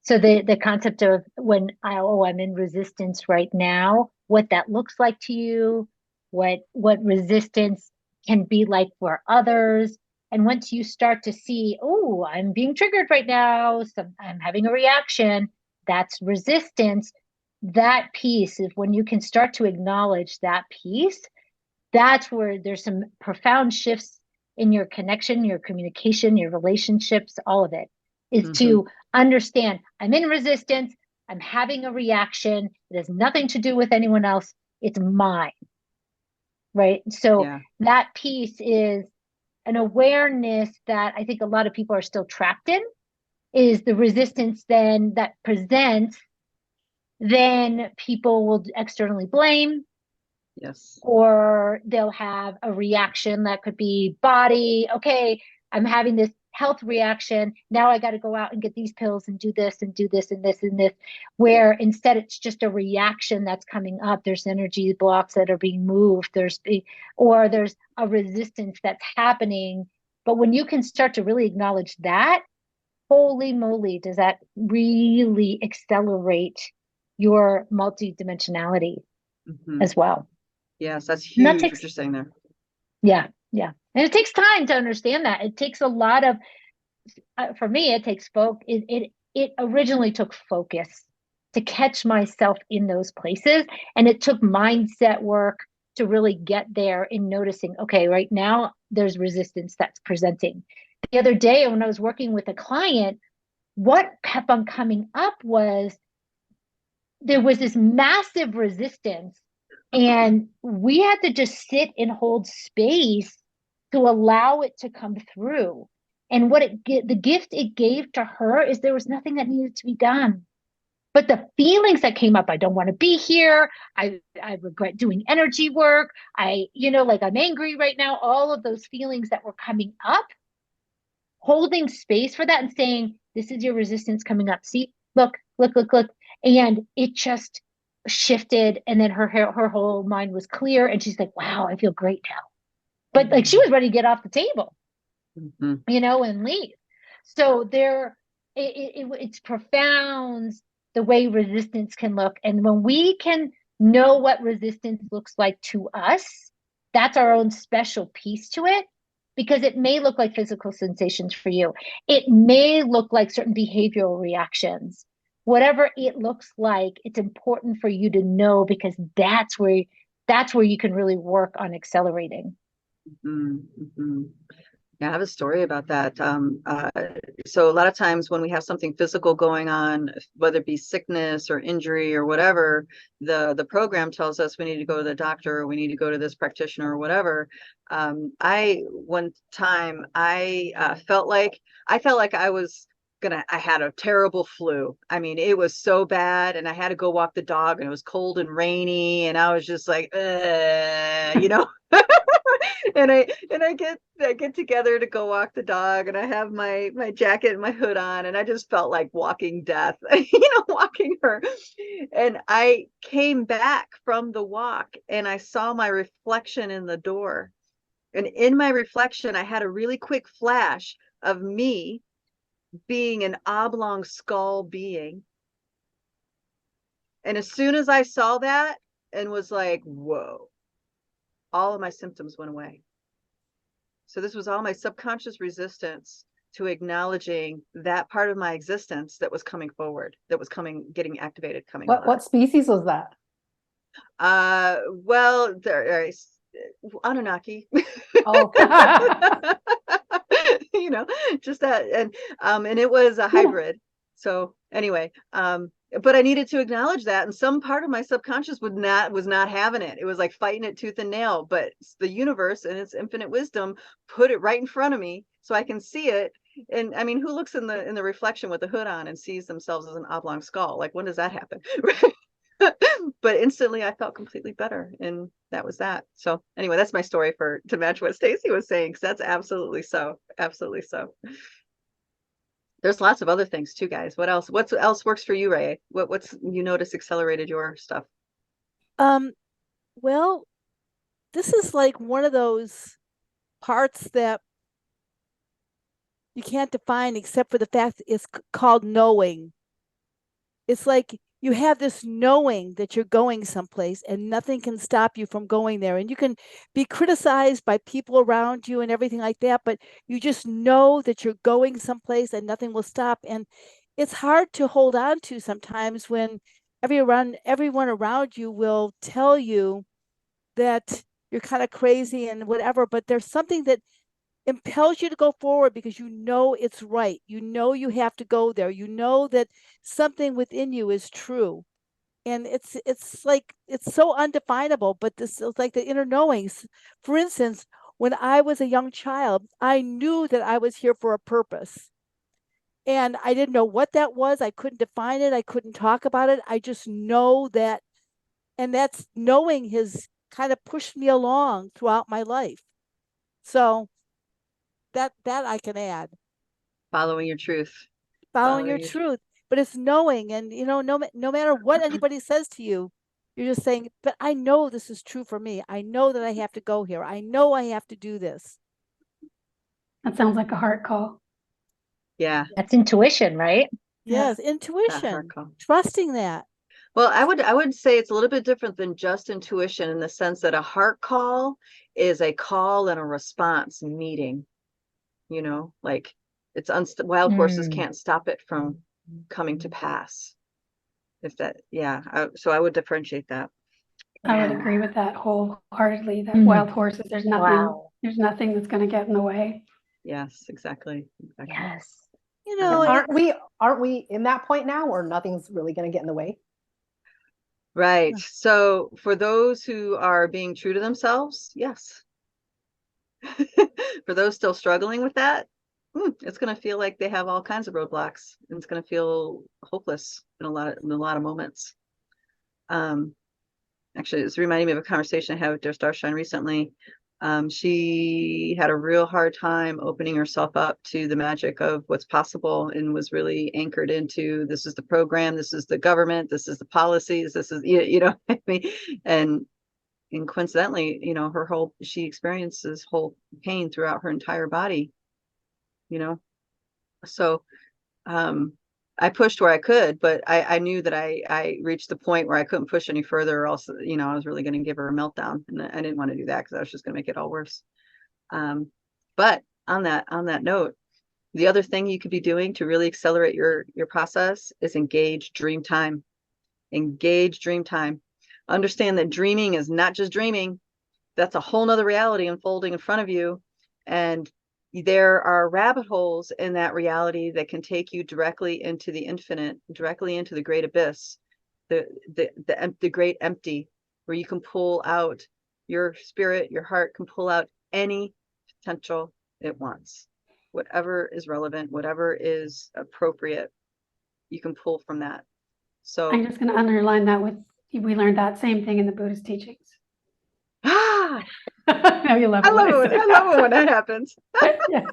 So the concept of when I'm in resistance right now, what that looks like to you, what resistance can be like for others. And once you start to see, oh, I'm being triggered right now, so I'm having a reaction, that's resistance. That piece is when you can start to acknowledge that piece, that's where there's some profound shifts in your connection, your communication, your relationships, all of it is to understand I'm in resistance. I'm having a reaction. It has nothing to do with anyone else. It's mine. Right. So that piece is an awareness that I think a lot of people are still trapped in, is the resistance then that presents. Then people will externally blame. Yes. Or they'll have a reaction that could be body. Okay, I'm having this health reaction. Now I got to go out and get these pills and do this and do this and this and this. Where instead it's just a reaction that's coming up. There's energy blocks that are being moved. There's a resistance that's happening. But when you can start to really acknowledge that, holy moly, does that really accelerate your multidimensionality as well. Yes, that's huge what you're saying there. Yeah. And it takes time to understand that. It takes a lot of, for me, it takes it originally took focus to catch myself in those places. And it took mindset work to really get there in noticing, okay, right now there's resistance that's presenting. The other day when I was working with a client, what kept on coming up was there was this massive resistance. And we had to just sit and hold space to allow it to come through. And the gift it gave to her is there was nothing that needed to be done. But the feelings that came up, I don't want to be here. I regret doing energy work. I'm angry right now. All of those feelings that were coming up, holding space for that and saying, this is your resistance coming up. See, look. And it just shifted, and then her whole mind was clear, and she's like, wow, I feel great now. But like she was ready to get off the table, and leave. So it's profound the way resistance can look. And when we can know what resistance looks like to us, that's our own special piece to it, because it may look like physical sensations for you. It may look like certain behavioral reactions. Whatever it looks like, it's important for you to know, because that's where you can really work on accelerating. Yeah, I have a story about that. So a lot of times when we have something physical going on, whether it be sickness or injury or whatever, the program tells us we need to go to the doctor, or we need to go to this practitioner or whatever. One time I felt like I had a terrible flu. I mean, it was so bad, and I had to go walk the dog, and it was cold and rainy, and I was just like, and I get together to go walk the dog, and I have my jacket and my hood on, and I just felt like walking death, walking her. And I came back from the walk, and I saw my reflection in the door. And in my reflection, I had a really quick flash of me being an oblong skull being. And as soon as I saw that and was like, whoa, all of my symptoms went away. So this was all my subconscious resistance to acknowledging that part of my existence that was coming forward, that was getting activated, coming. What species was that? Well, there Anunnaki. Oh. Just that, and it was a hybrid. So anyway, but I needed to acknowledge that, and some part of my subconscious was not having it. It was like fighting it tooth and nail, but the universe and its infinite wisdom put it right in front of me so I can see it. And I mean, who looks in the reflection with the hood on and sees themselves as an oblong skull? Like, when does that happen? But instantly I felt completely better, and that was that. So anyway, that's my story to match what Stacy was saying, because that's absolutely so. There's lots of other things too, guys. What else works for you, Rae? What's you notice accelerated your stuff? Well, this is like one of those parts that you can't define except for the fact that it's called knowing. It's like you have this knowing that you're going someplace and nothing can stop you from going there. And you can be criticized by people around you and everything like that, but you just know that you're going someplace and nothing will stop. And it's hard to hold on to sometimes when everyone around you will tell you that you're kind of crazy and whatever, but there's something that impels you to go forward because you know it's right. You know you have to go there. You know that something within you is true. And it's like it's so undefinable, but this is like the inner knowings. For instance, when I was a young child, I knew that I was here for a purpose. And I didn't know what that was. I couldn't define it. I couldn't talk about it. I just know that, and that's knowing has kind of pushed me along throughout my life. So that I can add. Following your truth. Following your truth. But it's knowing, and no matter what anybody says to you, you're just saying, but I know this is true for me. I know that I have to go here. I know I have to do this. That sounds like a heart call. Yeah. That's intuition, right? Yes, intuition. Trusting that. Well, I would say it's a little bit different than just intuition in the sense that a heart call is a call and a response meeting. Like it's wild horses can't stop it from coming to pass. So I would differentiate that. I would agree with that wholeheartedly, that wild horses, there's nothing that's going to get in the way. Yes, exactly. Yes. Aren't we in that point now where nothing's really going to get in the way? Right. Yeah. So for those who are being true to themselves, yes. For those still struggling with that, it's going to feel like they have all kinds of roadblocks, and it's going to feel hopeless in a lot of moments. Actually, it's reminding me of a conversation I had with Dear Starshine recently. She had a real hard time opening herself up to the magic of what's possible, and was really anchored into, this is the program, this is the government, this is the policies, this is, I mean, and coincidentally, she experiences whole pain throughout her entire body, so I pushed where I could, but I knew that I reached the point where I couldn't push any further, or else, I was really going to give her a meltdown, and I didn't want to do that because I was just going to make it all worse. But on that note, the other thing you could be doing to really accelerate your process is engage dream time. Engage dream time. Understand that dreaming is not just dreaming. That's a whole nother reality unfolding in front of you. And there are rabbit holes in that reality that can take you directly into the infinite, directly into the great abyss, the great empty, where you can pull out your spirit, your heart can pull out any potential it wants. Whatever is relevant, whatever is appropriate, you can pull from that. So I'm just going to underline that we learned that same thing in the Buddhist teachings. I love it when that happens. Yeah.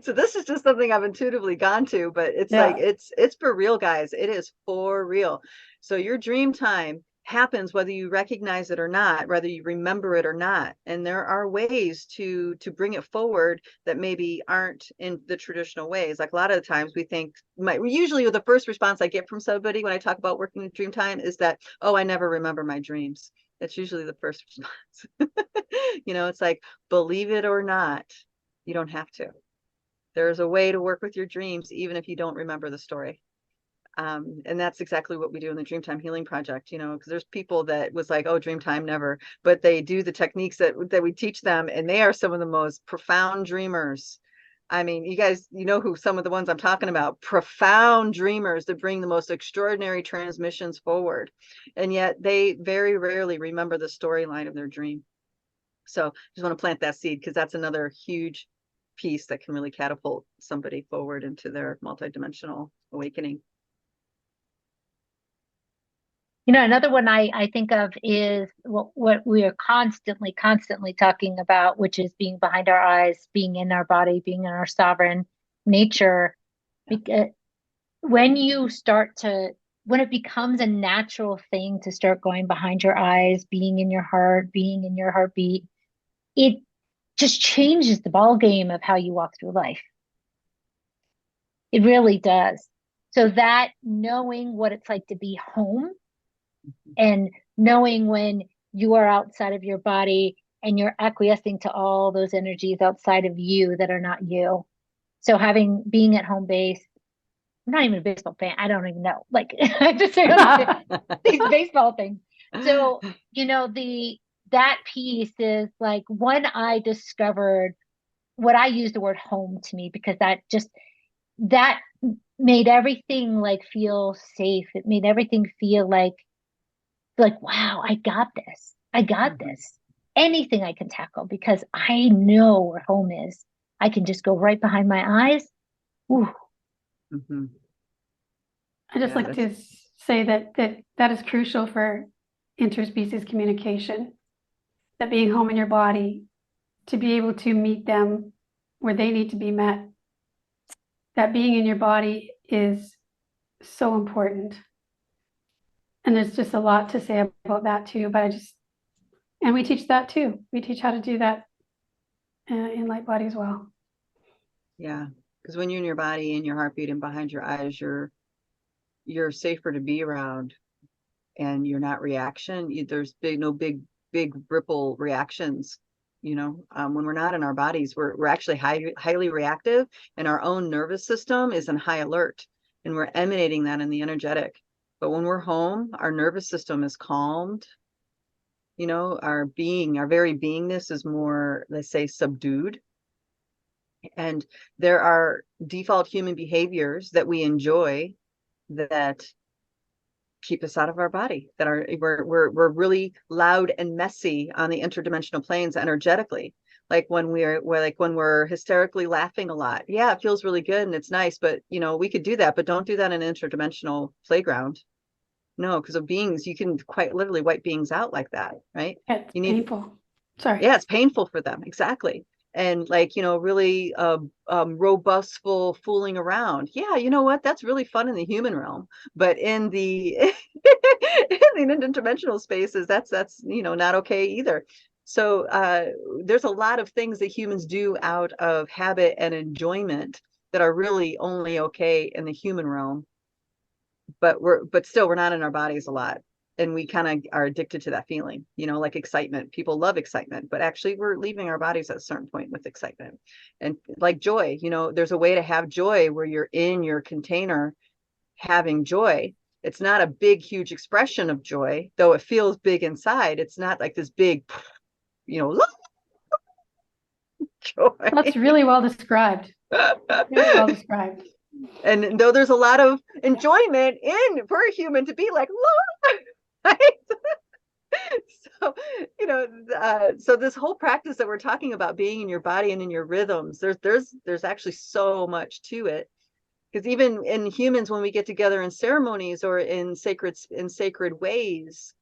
So this is just something I've intuitively gone to, but it's like it's for real, guys. It is for real. So your dream time happens whether you recognize it or not, whether you remember it or not. And there are ways to bring it forward that maybe aren't in the traditional ways. Like a lot of the times we think, usually the first response I get from somebody when I talk about working with dream time is that, oh, I never remember my dreams. That's usually the first response. It's like, believe it or not, you don't have to. There's a way to work with your dreams, even if you don't remember the story. And that's exactly what we do in the Dreamtime Healing Project, because there's people that was like, oh, Dreamtime never, but they do the techniques that we teach them, and they are some of the most profound dreamers. I mean, you guys, who some of the ones I'm talking about, profound dreamers that bring the most extraordinary transmissions forward. And yet they very rarely remember the storyline of their dream. So just want to plant that seed, because that's another huge piece that can really catapult somebody forward into their multidimensional awakening. Another one I think of is what we are constantly talking about, which is being behind our eyes, being in our body, being in our sovereign nature. Because when you start to when it becomes a natural thing to start going behind your eyes, being in your heart, being in your heartbeat, it just changes the ball game of how you walk through life. It really does. So that knowing what it's like to be home and knowing when you are outside of your body and you're acquiescing to all those energies outside of you that are not you. So being at home base, I'm not even a baseball fan. I don't even know. Like I just say these baseball things. So, that piece is like when I discovered what I use the word home to me, because that made everything like feel safe. It made everything feel like, wow, I got this. I got this. Anything I can tackle because I know where home is. I can just go right behind my eyes. Ooh. Mm-hmm. I just like to say that is crucial for interspecies communication, that being home in your body, to be able to meet them where they need to be met, that being in your body is so important. And there's just a lot to say about that too, but and we teach that too. We teach how to do that in Lightbody as well. Yeah. Because when you're in your body, in your heartbeat and behind your eyes, you're safer to be around, and you're not reaction. There's no big ripple reactions. When we're not in our bodies, we're actually highly reactive, and our own nervous system is in high alert, and we're emanating that in the energetic. But when we're home, our nervous system is calmed. Our very beingness is more, let's say, subdued. And there are default human behaviors that we enjoy that keep us out of our body, that we're really loud and messy on the interdimensional planes energetically. Like when we're hysterically laughing a lot. Yeah, it feels really good and it's nice, but we could do that, but don't do that in an interdimensional playground. No, because of beings, you can quite literally wipe beings out like that, right? It's painful. Sorry. Yeah, it's painful for them. Exactly. And really robust, fooling around. Yeah, you know what? That's really fun in the human realm. But in the in the interdimensional spaces, that's not okay either. So there's a lot of things that humans do out of habit and enjoyment that are really only okay in the human realm. But still we're not in our bodies a lot, and we kind of are addicted to that feeling, like excitement. People love excitement, but actually we're leaving our bodies at a certain point with excitement. And like joy, there's a way to have joy where you're in your container having joy. It's not a big huge expression of joy, though it feels big inside. It's not like this big joy. That's really well described. Really well described. And though there's a lot of enjoyment for a human to be like, right? So, so this whole practice that we're talking about, being in your body and in your rhythms, there's actually so much to it. Because even in humans, when we get together in ceremonies or in sacred ways,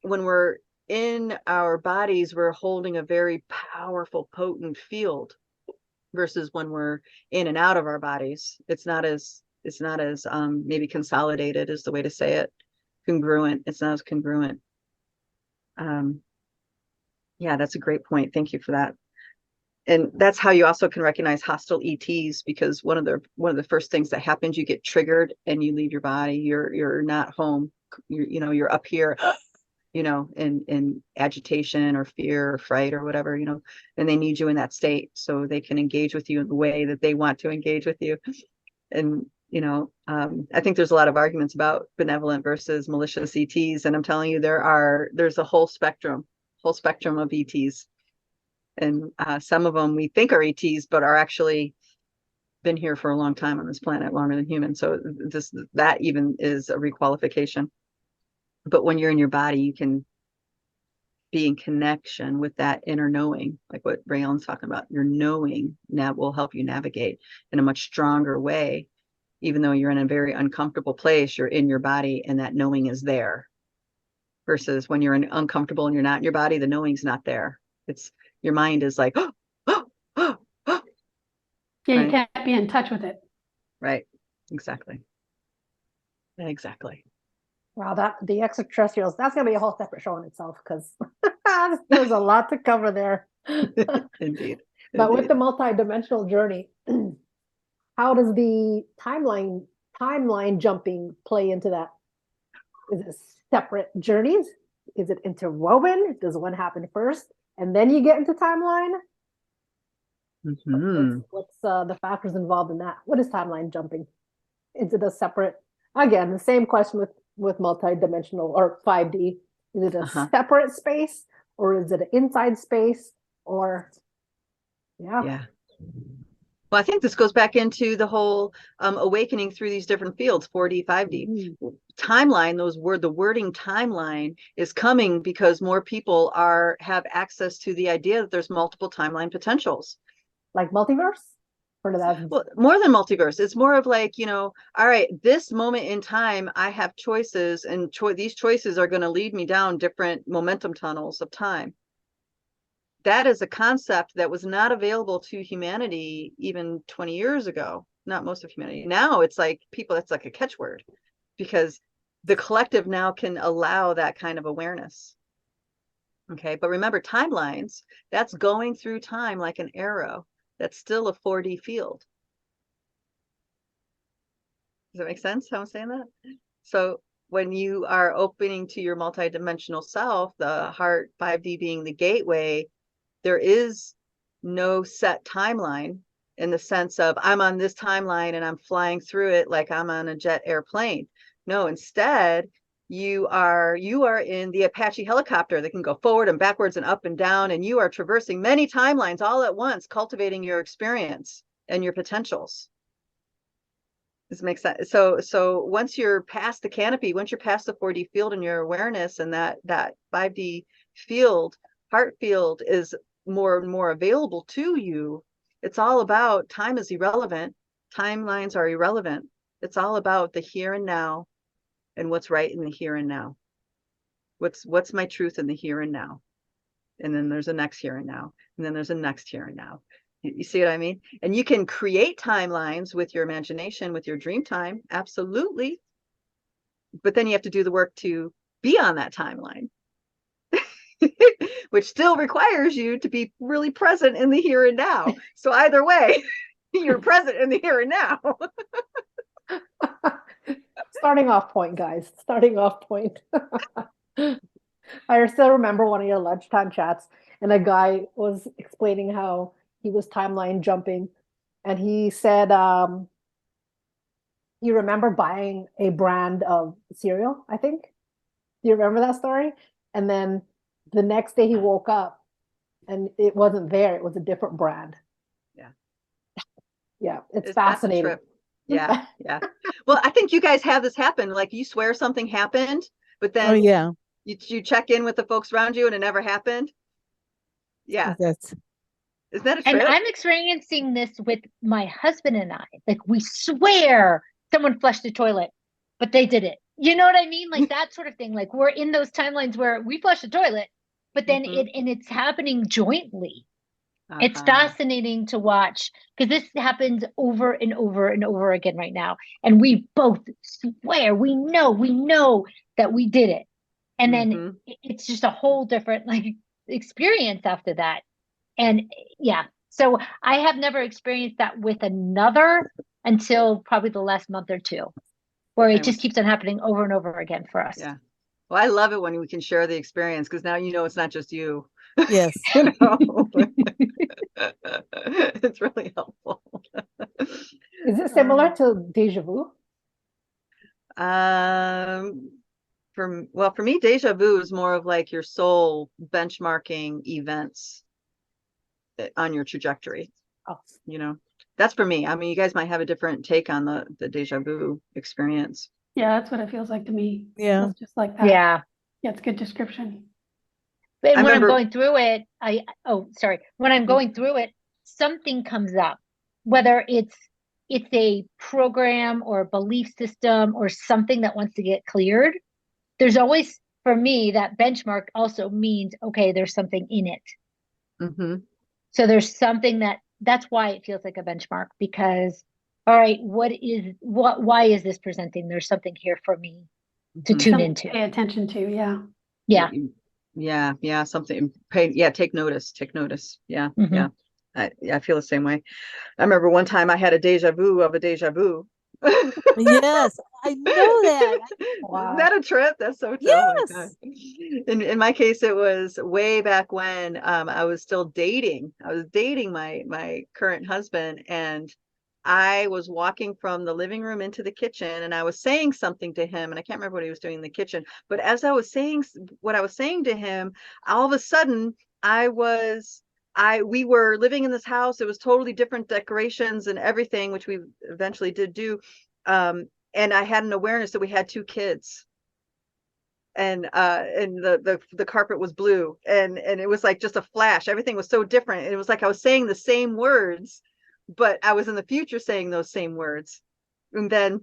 when we're in our bodies, we're holding a very powerful, potent field. Versus when we're in and out of our bodies, it's not as maybe consolidated is the way to say it. Congruent. It's not as congruent. Yeah, that's a great point. Thank you for that. And that's how you also can recognize hostile ETs, because one of the first things that happens, you get triggered and you leave your body. You're not home. You're up here. In agitation or fear or fright or whatever, and they need you in that state so they can engage with you in the way that they want to engage with you. And, I think there's a lot of arguments about benevolent versus malicious ETs. And I'm telling you, there's a whole spectrum of ETs. And some of them we think are ETs, but are actually been here for a long time on this planet, longer than humans. So that even is a requalification. But when you're in your body, you can be in connection with that inner knowing, like what Rae Ellen's talking about. Your knowing will help you navigate in a much stronger way. Even though you're in a very uncomfortable place, you're in your body and that knowing is there. Versus when you're uncomfortable and you're not in your body, the knowing's not there. It's your mind is like, oh. Yeah, you can't be in touch with it. Right. Exactly. Wow, that the extraterrestrials, that's gonna be a whole separate show in itself because there's a lot to cover there. Indeed. But with the multidimensional journey, how does the timeline jumping play into that? Is it separate journeys? Is it interwoven? Does one happen first and then you get into timeline? What's the factors involved in that? What is timeline jumping? Is it a separate, again, the same question with multidimensional or 5D? Is it a separate space or is it an inside space or yeah. Well, I think this goes back into the whole awakening through these different fields, 4D, 5D. Timeline, the wording timeline is coming because more people have access to the idea that there's multiple timeline potentials. Like multiverse? Well, more than multiverse. It's more of like, all right, this moment in time, I have choices, and these choices are going to lead me down different momentum tunnels of time. That is a concept that was not available to humanity even 20 years ago, not most of humanity. Now it's like people, that's like a catchword because the collective now can allow that kind of awareness. Okay, but remember timelines, that's going through time like an arrow. That's still a 4D field. Does that make sense how I'm saying that? So when you are opening to your multidimensional self, the heart 5D being the gateway, there is no set timeline in the sense of I'm on this timeline and I'm flying through it like I'm on a jet airplane. No, instead, you are in the Apache helicopter that can go forward and backwards and up and down, and you are traversing many timelines all at once, cultivating your experience and your potentials. This makes sense. So once you're past the canopy, once you're past the 4D field and your awareness and that 5D field, heart field is more and more available to you. It's all about time is irrelevant. Timelines are irrelevant. It's all about the here and now and what's right in the here and now. What's my truth in the here and now? And then there's a next here and now. And then there's a next here and now. You see what I mean? And you can create timelines with your imagination, with your dream time. Absolutely. But then you have to do the work to be on that timeline. Which still requires you to be really present in the here and now. So either way, you're present in the here and now. Starting off point, guys. Starting off point. I still remember one of your lunchtime chats, and a guy was explaining how he was timeline jumping, and he said, you remember buying a brand of cereal, I think? Do you remember that story? And then the next day he woke up and it wasn't there. It was a different brand. Yeah. Yeah. It's fascinating. Yeah. Yeah. Well, I think you guys have this happen. Like you swear something happened, but then you check in with the folks around you and it never happened. Yeah. Isn't that a trip? And I'm experiencing this with my husband and I. Like we swear someone flushed the toilet, but they did it. You know what I mean? Like that sort of thing. Like we're in those timelines where we flush the toilet, but then it's happening jointly. It's fascinating to watch because this happens over and over and over again right now. And we both swear, we know that we did it. And then it's just a whole different like experience after that. And yeah, so I have never experienced that with another until probably the last month or two, where it just keeps on happening over and over again for us. Yeah. Well, I love it when we can share the experience because now it's not just you. Yes. It's really helpful. Is it similar to deja vu? For me, deja vu is more of like your soul benchmarking events on your trajectory. That's for me. I mean, you guys might have a different take on the deja vu experience. Yeah, that's what it feels like to me. Yeah. It's just like that. Yeah. Yeah, it's a good description. But when I'm going through it, when I'm going through it, something comes up, whether it's a program or a belief system or something that wants to get cleared. There's always, for me, that benchmark also means, okay, there's something in it. So there's something that's why it feels like a benchmark because, all right, why is this presenting? There's something here for me. to tune into. Pay attention to, yeah. Yeah. Something. Take notice. Yeah. I feel the same way. I remember one time I had a deja vu of a deja vu. Yes, I know that. Wow. Is that a trip? That's so Yes. Oh my God. In my case, it was way back when I was still dating. I was dating my current husband, and I was walking from the living room into the kitchen, and I was saying something to him, and I can't remember what he was doing in the kitchen. But as I was saying what I was saying to him, all of a sudden we were living in this house. It was totally different decorations and everything, which we eventually did do. And I had an awareness that we had 2 kids, and the carpet was blue, and it was like just a flash. Everything was so different. It was like I was saying the same words, but I was in the future saying those same words. And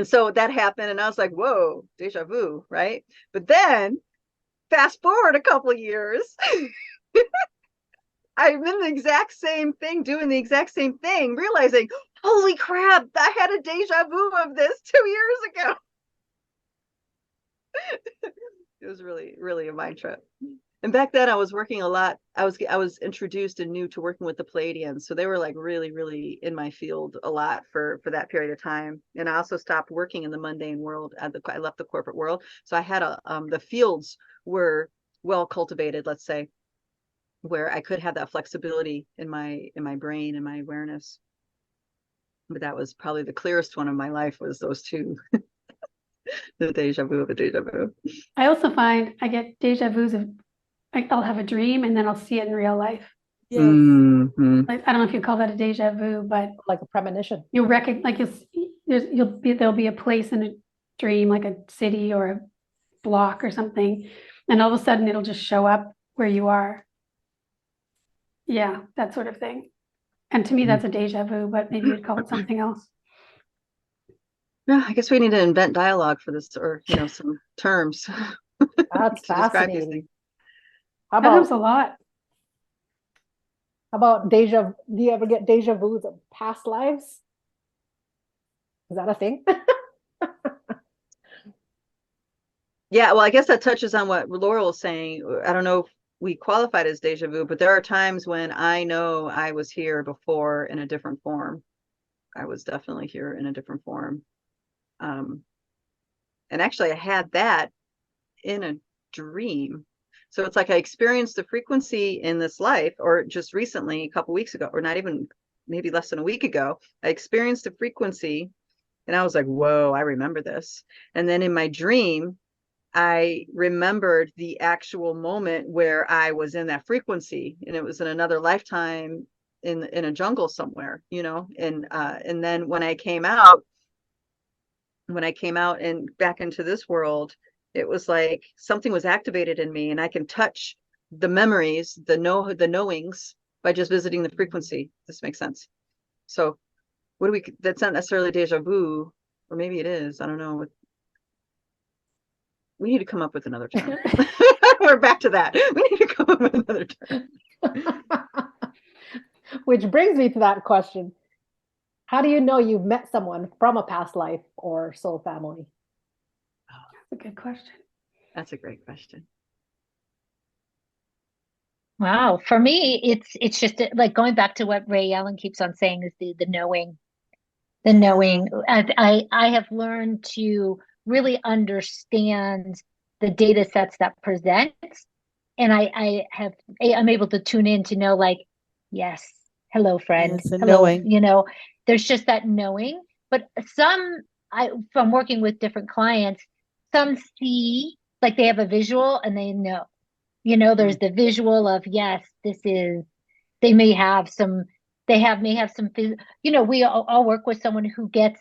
so that happened, and I was like, whoa, deja vu, right? But then fast forward a couple of years, I'm in the exact same thing, doing the exact same thing, realizing, holy crap, I had a deja vu of this 2 years ago. It was really, really a mind trip. And back then I was working a lot. I was introduced and new to working with the Pleiadians. So they were like really, really in my field a lot for that period of time. And I also stopped working in the mundane world. I left the corporate world. So I had the fields were well cultivated, let's say, where I could have that flexibility in my brain and my awareness. But that was probably the clearest one of my life, was those 2. The deja vu of a deja vu. I also find I get deja vus of, like, I'll have a dream and then I'll see it in real life. Yes. Mm-hmm. Like, I don't know if you call that a deja vu, but Like a premonition. you'll recognize, like, there'll be a place in a dream, like a city or a block or something, and all of a sudden it'll just show up where you are. Yeah, that sort of thing. And to me, that's a deja vu, but maybe you'd call it something else. Yeah, I guess we need to invent dialogue for this, or some terms. That's to describe these fascinating. things. How That happens about a lot. do you ever get deja vus of past lives? Is that a thing? Yeah, well, I guess that touches on what Laurel is saying. I don't know if we qualified as deja vu, but there are times when I know I was here before in a different form. I was definitely here in a different form. And actually I had that in a dream. So it's like I experienced the frequency in this life, or just recently, a couple weeks ago, or not even, maybe less than a week ago, I experienced the frequency, and I was like, whoa, I remember this. And then in my dream, I remembered the actual moment where I was in that frequency, and it was in another lifetime in a jungle somewhere, and then when I came out and back into this world, it was like something was activated in me, and I can touch the memories, the knowings, by just visiting the frequency. This makes sense. So that's not necessarily deja vu, or maybe it is, I don't know. We need to come up with another term. We're back to that. We need to come up with another term. Which brings me to that question. How do you know you've met someone from a past life or soul family? That's a good question. That's a great question. Wow. For me, it's just like going back to what Rae Ellen keeps on saying, is the knowing. The knowing. I have learned to really understand the data sets that present, and I'm able to tune in to know, like, yes, hello, friend. Yes, and hello, knowing. there's just that knowing. But from working with different clients, some see, like, they have a visual and they know. There's the visual of, yes, this is, they may have some, may have some, we all work with someone who gets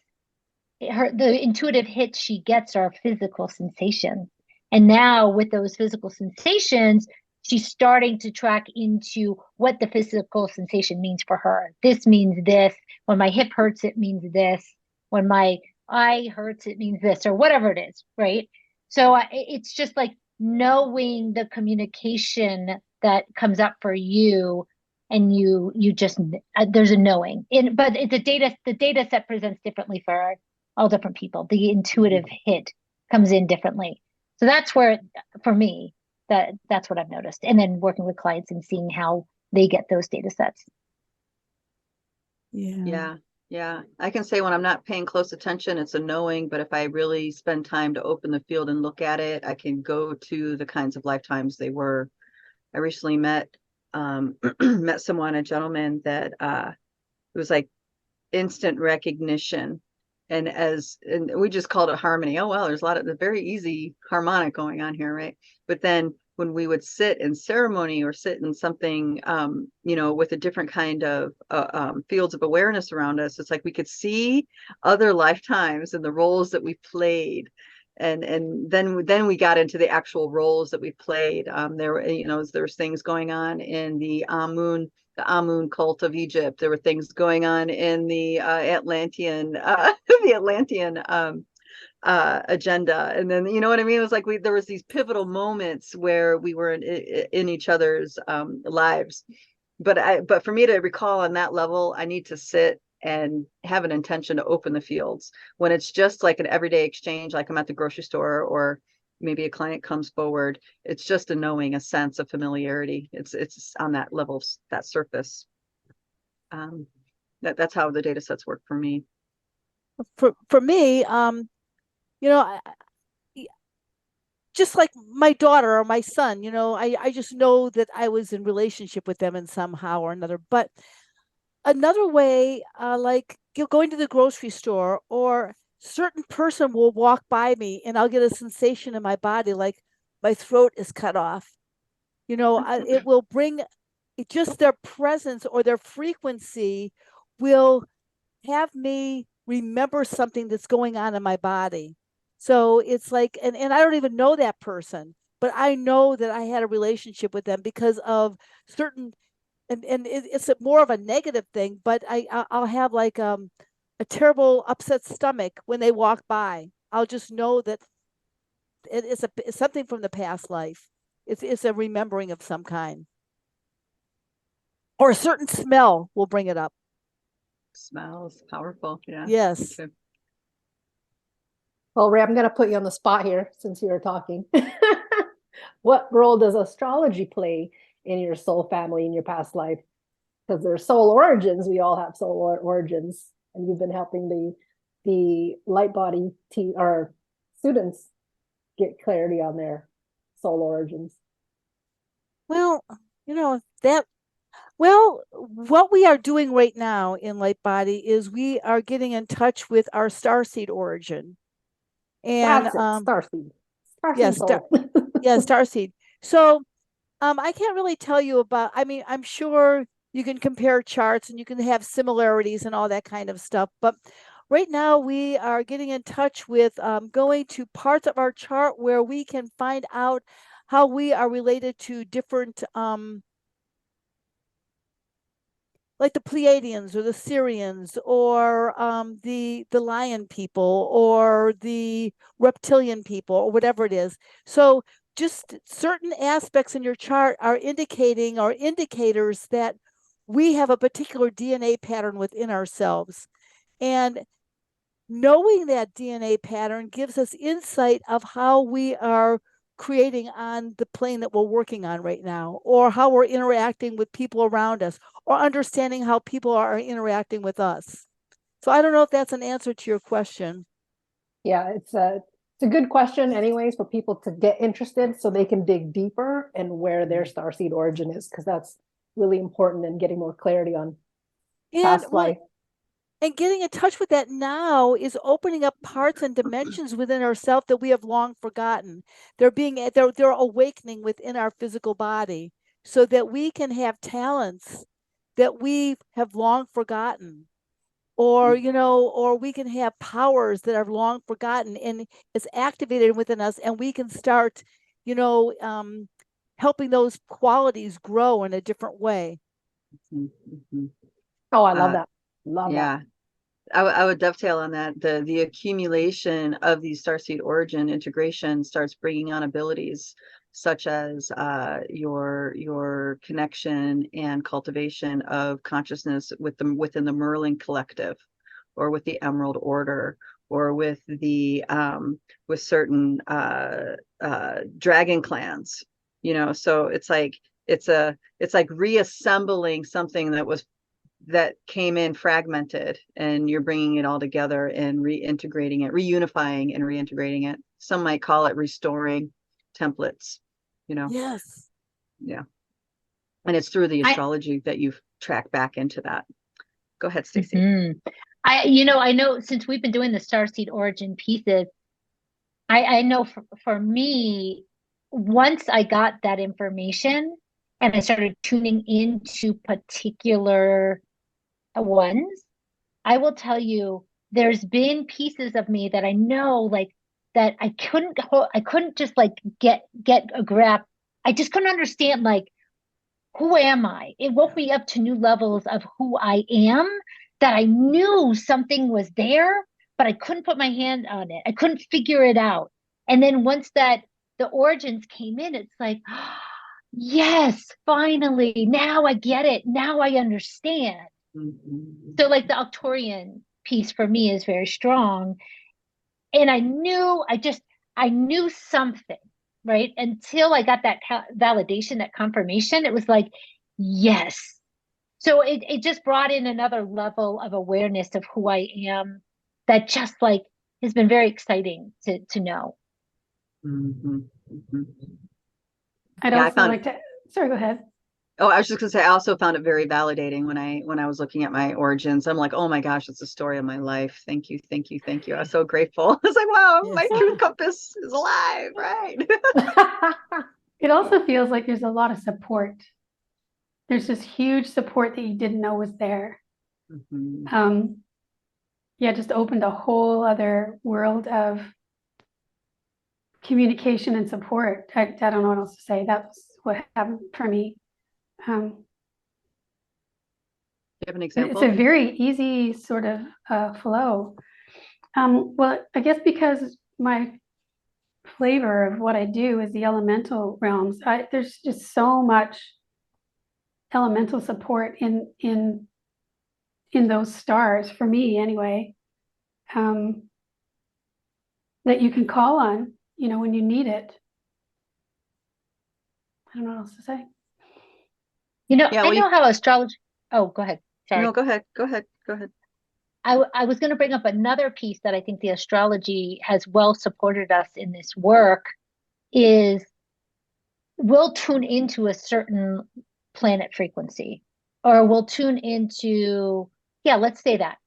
the intuitive hits she gets are physical sensations. And now with those physical sensations, she's starting to track into what the physical sensation means for her. This means this. When my hip hurts, it means this. When my eye hurts, it means this, or whatever it is, right? So it's just like knowing the communication that comes up for you, and you just, there's a knowing. But the data set presents differently for all different people. The intuitive hit comes in differently. So that's where, for me, that's what I've noticed. And then working with clients and seeing how they get those data sets. Yeah. I can say when I'm not paying close attention, it's a knowing, but if I really spend time to open the field and look at it, I can go to the kinds of lifetimes they were. I recently met someone, a gentleman that it was like instant recognition. And we just called it harmony. Oh, well, there's a lot of the very easy harmonic going on here, right? But then when we would sit in ceremony or sit in something, with a different kind of fields of awareness around us, it's like we could see other lifetimes and the roles that we played. And then we got into the actual roles that we played. There was things going on in the Amun cult of Egypt. There were things going on in the Atlantean agenda, and then you know what I mean. It was like there was these pivotal moments where we were in each other's lives. But for me to recall on that level, I need to sit and have an intention to open the fields. When it's just like an everyday exchange, like I'm at the grocery store or maybe a client comes forward, it's just a knowing, a sense of familiarity. It's on that level, that surface. That's how the data sets work for me. For me, just like my daughter or my son, I just know that I was in relationship with them in somehow or another. But another way, like going to the grocery store, or certain person will walk by me and I'll get a sensation in my body like my throat is cut off. It will bring just their presence or their frequency will have me remember something that's going on in my body. So it's like, and I don't even know that person, but I know that I had a relationship with them because of certain, and it's more of a negative thing, but I'll have like a terrible upset stomach when they walk by. I'll just know that it's something from the past life. It's a remembering of some kind. Or a certain smell will bring it up. Smells powerful. Yeah. Yes. Well, Rae, I'm going to put you on the spot here since you were talking. What role does astrology play in your soul family in your past life? Because there's soul origins. We all have soul origins, and you've been helping the Lightbody or students get clarity on their soul origins. Well, what we are doing right now in Lightbody is we are getting in touch with our starseed origin. And starseed. Yes, starseed. So I can't really tell you about, I'm sure you can compare charts and you can have similarities and all that kind of stuff. But right now we are getting in touch with going to parts of our chart where we can find out how we are related to different like the Pleiadians or the Syrians or the Lion people or the reptilian people or whatever it is. So just certain aspects in your chart are indicating or indicators that we have a particular DNA pattern within ourselves. And knowing that DNA pattern gives us insight of how we are creating on the plane that we're working on right now, or how we're interacting with people around us, or understanding how people are interacting with us. So I don't know if that's an answer to your question. Yeah, it's a good question anyways for people to get interested so they can dig deeper and where their starseed origin is, because that's really important in getting more clarity on past life. And getting in touch with that now is opening up parts and dimensions within ourselves that we have long forgotten. They're awakening within our physical body so that we can have talents that we have long forgotten. Or, or we can have powers that are long forgotten and it's activated within us, and we can start, helping those qualities grow in a different way. Mm-hmm. Oh, I love that. Love that. I would dovetail on that. The accumulation of these starseed origin integration starts bringing on abilities such as your connection and cultivation of consciousness within the Merlin collective, or with the Emerald Order, or with the with certain dragon clans, you know. So it's like reassembling something that came in fragmented, and you're bringing it all together and reintegrating it, reunifying and reintegrating it. Some might call it restoring templates, you know. Yes. Yeah. And it's through the astrology that you've tracked back into that. Go ahead, Stacy. I know since we've been doing the starseed origin pieces, I know for me, once I got that information and I started tuning into particular ones, I will tell you, there's been pieces of me that I know, like, that I couldn't just like get a grasp. I just couldn't understand, like, who am I? It woke me up to new levels of who I am, that I knew something was there, but I couldn't put my hand on it. I couldn't figure it out. And then once the origins came in, it's like, yes, finally, now I get it. Now I understand. So like the Arcturian piece for me is very strong. And I knew something, right? Until I got that validation, that confirmation, it was like, yes. So it just brought in another level of awareness of who I am that just like has been very exciting to know. I'd also like to, sorry, go ahead. Oh, I was just gonna say, I also found it very validating when I was looking at my origins. I'm like, oh my gosh, it's the story of my life. Thank you, thank you, thank you. I was so grateful. I was like, wow, my truth compass is alive, right? It also feels like there's a lot of support. There's this huge support that you didn't know was there. Yeah, just opened a whole other world of communication and support. I don't know what else to say. That's what happened for me. Do you have an example? It's a very easy sort of flow. Well, I guess because my flavor of what I do is the elemental realms. There's just so much elemental support in those stars, for me anyway, that you can call on, when you need it. I don't know what else to say. I know how astrology. Oh, go ahead. Sorry. No, go ahead. I was going to bring up another piece that I think the astrology has well supported us in this work is we'll tune into a certain planet frequency, or we'll tune into, let's say that,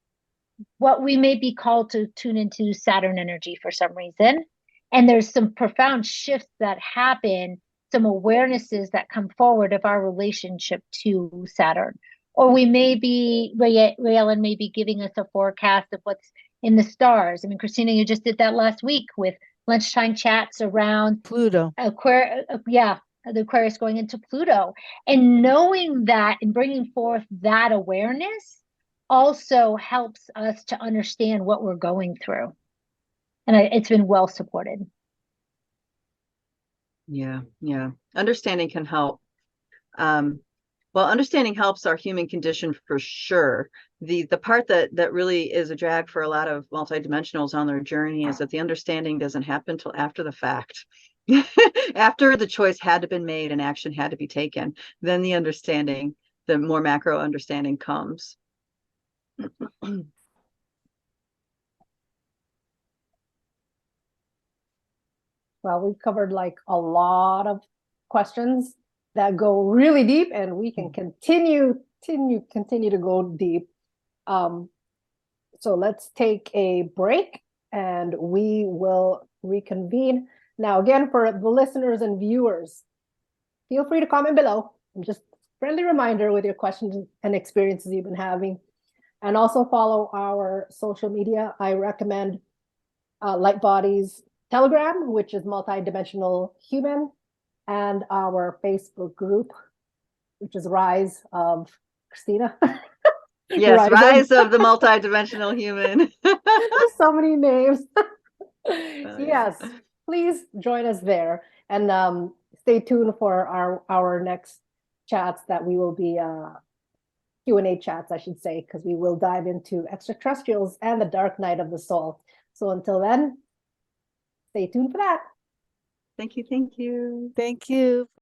what we may be called to tune into Saturn energy for some reason. And there's some profound shifts that happen, some awarenesses that come forward of our relationship to Saturn. Or we may be, Rae Ellen may be giving us a forecast of what's in the stars. I mean, Christina, you just did that last week with lunchtime chats around Pluto. The Aquarius going into Pluto. And knowing that and bringing forth that awareness also helps us to understand what we're going through. And it's been well supported. Yeah. Understanding can help. Well, understanding helps our human condition for sure. The part that really is a drag for a lot of multidimensionals on their journey is that the understanding doesn't happen till after the fact. After the choice had to be made and action had to be taken, then the understanding, the more macro understanding comes. Well, we've covered like a lot of questions that go really deep, and we can continue to go deep. So let's take a break and we will reconvene. Now, again, for the listeners and viewers, feel free to comment below. Just friendly reminder with your questions and experiences you've been having. And also follow our social media. I recommend Lightbody's Telegram, which is Multidimensional Human, and our Facebook group, which is Rise of Christina. Yes, Rise of the Multidimensional Human. So many names. Yes, please join us there, and stay tuned for our next chats that we will be Q&A chats, I should say, because we will dive into extraterrestrials and the dark night of the soul. So until then, stay tuned for that. Thank you. Thank you. Thank you.